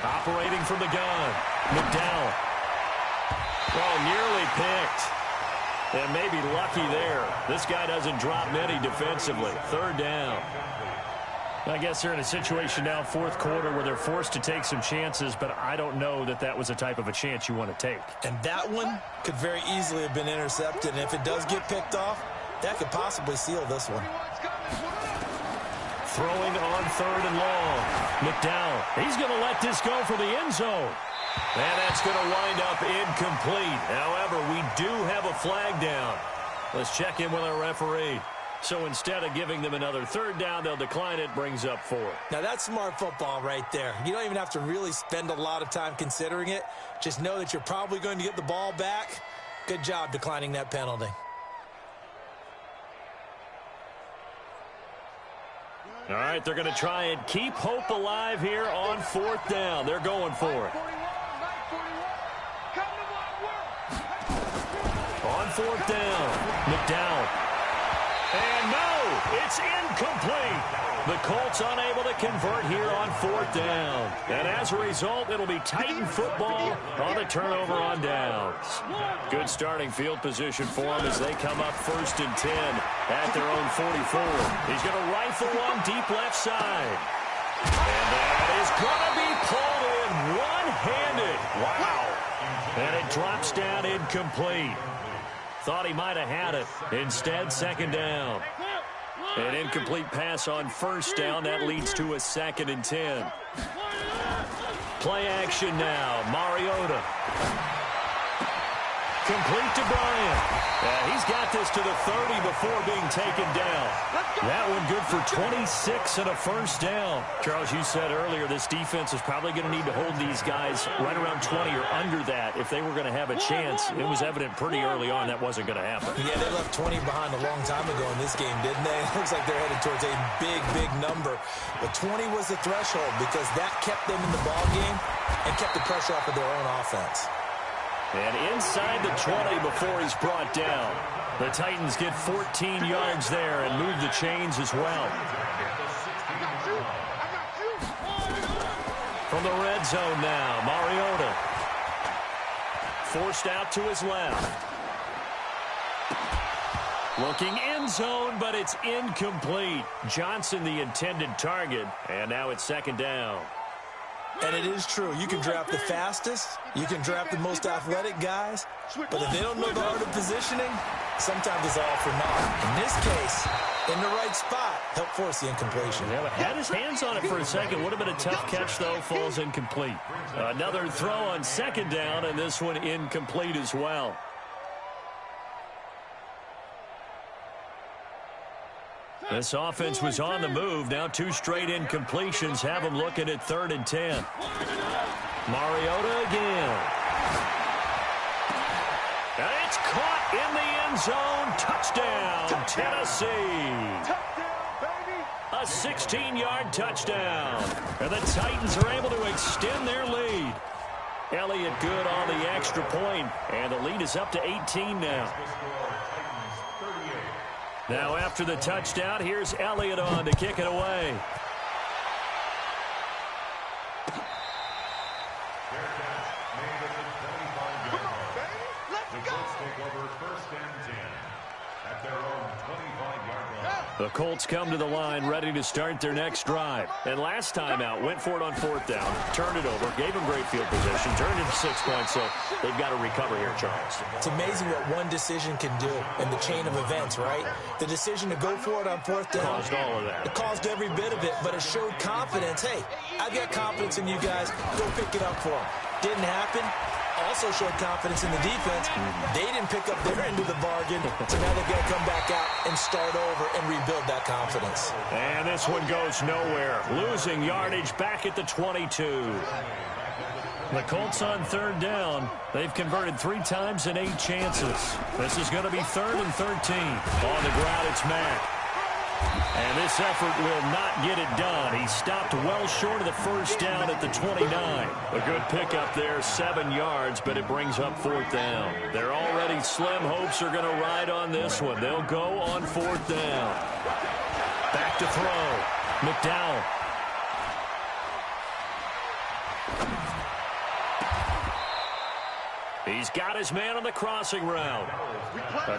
Operating from the gun, McDowell. Oh, nearly picked. And maybe lucky there. This guy doesn't drop many defensively. 3rd down. I guess they're in a situation now, fourth quarter, where they're forced to take some chances, but I don't know that that was the type of a chance you want to take.
And that one could very easily have been intercepted, and if it does get picked off, that could possibly seal this one.
Throwing on third and long. McDowell, he's going to let this go for the end zone. And that's going to wind up incomplete. However, we do have a flag down. Let's check in with our referee. So instead of giving them another third down, they'll decline it, brings up 4.
Now, that's smart football right there. You don't even have to really spend a lot of time considering it. Just know that you're probably going to get the ball back. Good job declining that penalty.
All right, they're going to try and keep hope alive here on fourth down. They're going for it. On fourth down, McDowell. And no, it's incomplete. The Colts unable to convert here on fourth down. And as a result, it'll be Titan football on the turnover on downs. Good starting field position for them as they come up 1st and 10 at their own 44. He's going to rifle one deep left side. And that is going to be pulled in one-handed. Wow. And it drops down incomplete. Thought he might have had it. Instead, second down. An incomplete pass on first down. That leads to a 2nd and 10. Play action now. Mariota. Complete to Bryant. He's got this to the 30 before being taken down. That one good for 26 and a first down. Charles, you said earlier this defense is probably going to need to hold these guys right around 20 or under that if they were going to have a chance. It was evident pretty early on that wasn't going to happen.
Yeah, they left 20 behind a long time ago in this game, didn't they? It looks like they're headed towards a big number. But 20 was the threshold because that kept them in the ball game and kept the pressure off of their own offense.
And inside the 20 before he's brought down. The Titans get 14 yards there and move the chains as well. From the red zone now, Mariota. Forced out to his left. Looking end zone, but it's incomplete. Johnson the intended target, and now it's second down.
And it is true. You can draft the fastest. You can draft the most athletic guys. But if they don't know the art of positioning, sometimes it's all for naught. In this case, in the right spot, helped force the incompletion.
Yeah, but had his hands on it for a second. Would have been a tough catch, though. Falls incomplete. Another throw on second down, and this one incomplete as well. This offense was on the move. Now 2 straight incompletions have them looking at 3rd and 10. Mariota again. And it's caught in the end zone. Touchdown, Tennessee. A 16-yard touchdown. And the Titans are able to extend their lead. Elliott good on the extra point, and the lead is up to 18 now. Now after the touchdown, here's Elliott on to kick it away. The Colts come to the line ready to start their next drive. And last time out, went for it on 4th down, turned it over, gave them great field position, turned it to 6 points, so they've got to recover here, Charles.
It's amazing what one decision can do in the chain of events, right? The decision to go for it on 4th down.
Caused all of that.
It caused every bit of it, but it showed confidence. Hey, I've got confidence in you guys. Go pick it up for them. Didn't happen. Also showed confidence in the defense. They didn't pick up their end of the bargain, so now they've got to come back out and start over and rebuild that confidence.
And this one goes nowhere. Losing yardage back at the 22. The Colts on 3rd down. They've converted 3 times in 8 chances. This is going to be 3rd and 13. On the ground, it's Mack. And this effort will not get it done. He stopped well short of the first down at the 29. A good pickup there, 7 yards, but it brings up 4th down. Their already slim hopes are going to ride on this one. They'll go on 4th down. Back to throw. McDowell. He's got his man on the crossing route.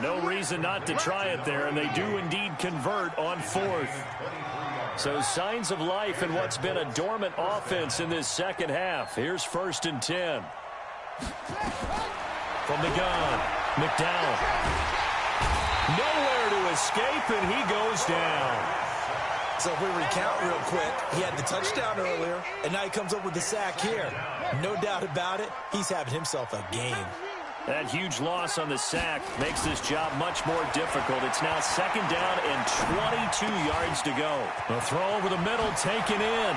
No reason not to try it there, and they do indeed convert on 4th. So signs of life in what's been a dormant offense in this second half. Here's 1st and 10. From the gun, McDowell. Nowhere to escape, and he goes down.
So if we recount real quick, he had the touchdown earlier, and now he comes up with the sack here. No doubt about it, he's having himself a game.
That huge loss on the sack makes this job much more difficult. It's now 2nd down and 22 yards to go. The throw over the middle taken in.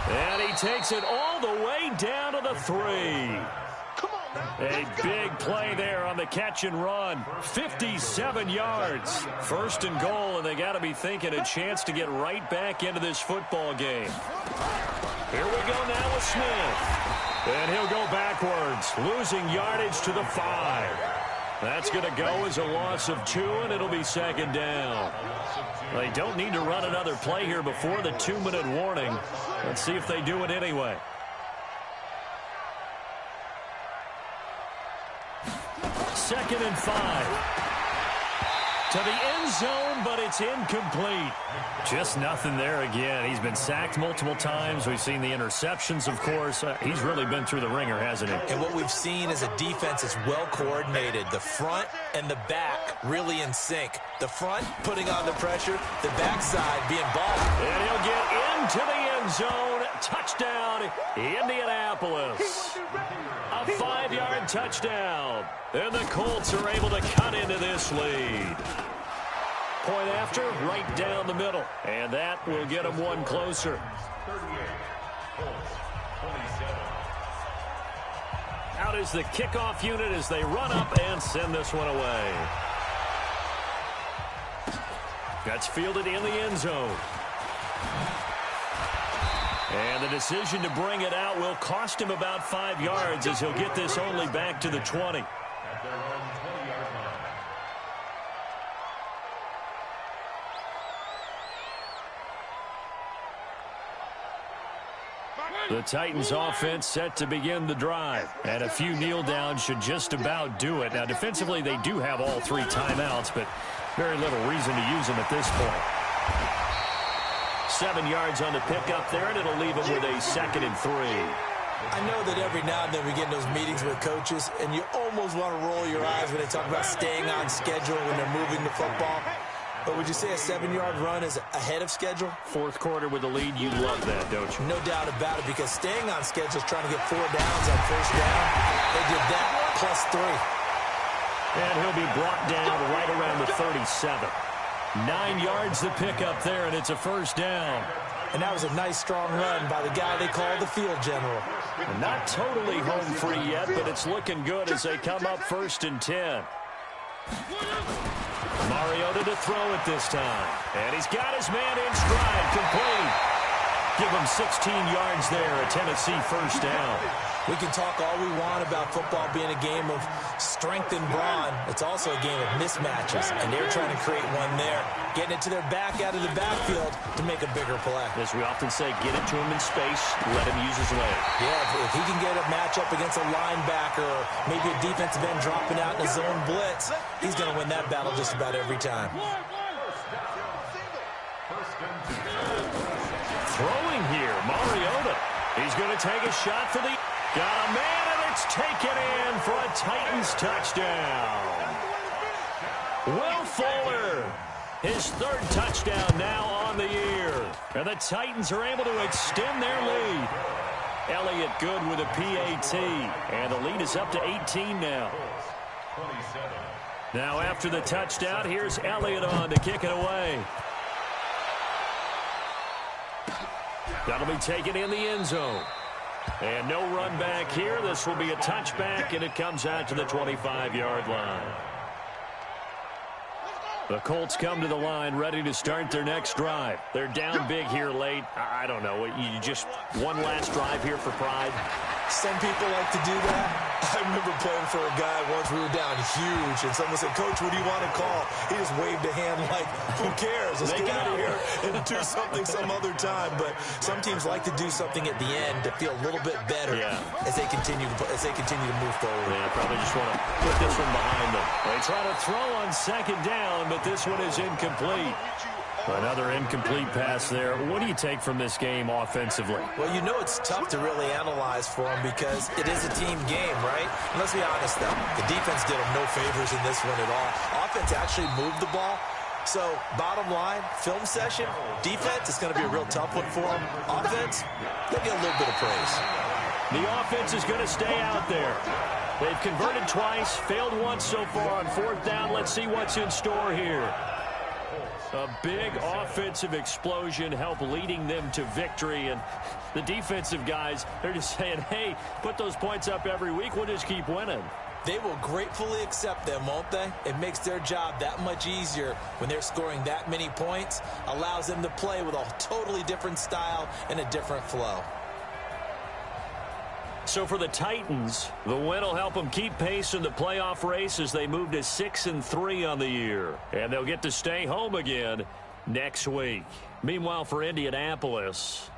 And he takes it all the way down to the 3. A big play there on the catch and run. 57 yards. 1st and goal, and they got to be thinking a chance to get right back into this football game. Here we go now with Smith. And he'll go backwards, losing yardage to the 5. That's going to go as a loss of 2, and it'll be 2nd down. They don't need to run another play here before the 2-minute warning. Let's see if they do it anyway. 2nd and 5. To the end zone, but it's incomplete. Just nothing there again. He's been sacked multiple times. We've seen the interceptions, of course. He's really been through the ringer, hasn't he?
And what we've seen is a defense that's well coordinated. The front and the back really in sync. The front putting on the pressure, the backside being balled.
And he'll get into the end zone. Touchdown, Indianapolis. A 5-yard touchdown. And the Colts are able to cut into this lead. Point after, right down the middle. And that will get them one closer.
38, Colts, 27.
Out is the kickoff unit as they run up and send this one away. That's fielded in the end zone. And the decision to bring it out will cost him about 5 yards as he'll get this only back to the 20.
At their own 20-yard line.
The Titans offense set to begin the drive. And a few kneel downs should just about do it. Now, defensively, they do have all 3 timeouts, but very little reason to use them at this point. 7 yards on the pickup there, and it'll leave them with a 2nd and 3.
I know that every now and then we get in those meetings with coaches, and you almost want to roll your eyes when they talk about staying on schedule when they're moving the football. But would you say a 7-yard run is ahead of schedule?
4th quarter with the lead, you love that, don't you?
No doubt about it, because staying on schedule is trying to get 4 downs on 1st down. They did that plus 3.
And he'll be brought down right around the 37. 9 yards to pick up there, and it's a 1st down.
And that was a nice, strong run by the guy they call the field general.
Not totally home free yet, but it's looking good as they come up 1st and 10. Mariota to throw it this time. And he's got his man in stride, complete. Give him 16 yards there, a Tennessee 1st down.
We can talk all we want about football being a game of strength and brawn. It's also a game of mismatches, and they're trying to create one there, getting it to their back out of the backfield to make a bigger play.
As we often say, get it to him in space, let him use his leg.
Yeah, if he can get a matchup against a linebacker or maybe a defensive end dropping out in a zone blitz, he's going to win that battle just about every time.
Throwing here, Mariota. He's going to take a shot for the... Got a man, and it's taken in for a Titans touchdown. Will Fuller, his 3rd touchdown now on the year. And the Titans are able to extend their lead. Elliott good with a PAT. And the lead is up to 18 now.
27.
Now after the touchdown, here's Elliott on to kick it away. That'll be taken in the end zone. And no run back here. This will be a touchback, and it comes out to the 25-yard line. The Colts come to the line ready to start their next drive. They're down big here late. I don't know. You just one last drive here for pride?
Some people like to do that. I remember playing for a guy once. We were down huge, and someone said, "Coach, what do you want to call?" He just waved a hand like, "Who cares? Let's get out of here and do something some other time." But some teams like to do something at the end to feel a little bit better as they continue to move forward.
Yeah, probably just want to put this one behind them. They try to throw on second down, but this one is incomplete. Another incomplete pass there. What do you take from this game offensively?
Well, you know it's tough to really analyze for them because it is a team game, right? And let's be honest, though. The defense did them no favors in this one at all. Offense actually moved the ball. So, bottom line, film session, defense is going to be a real tough one for them. Offense, they'll get a little bit of praise.
The offense is going to stay out there. They've converted twice, failed once so far on fourth down. Let's see what's in store here. A big offensive explosion helped leading them to victory. And the defensive guys, they're just saying, hey, put those points up every week. We'll just keep winning.
They will gratefully accept them, won't they? It makes their job that much easier when they're scoring that many points. Allows them to play with a totally different style and a different flow.
So for the Titans, the win will help them keep pace in the playoff race as they move to 6-3 on the year. And they'll get to stay home again next week. Meanwhile, for Indianapolis,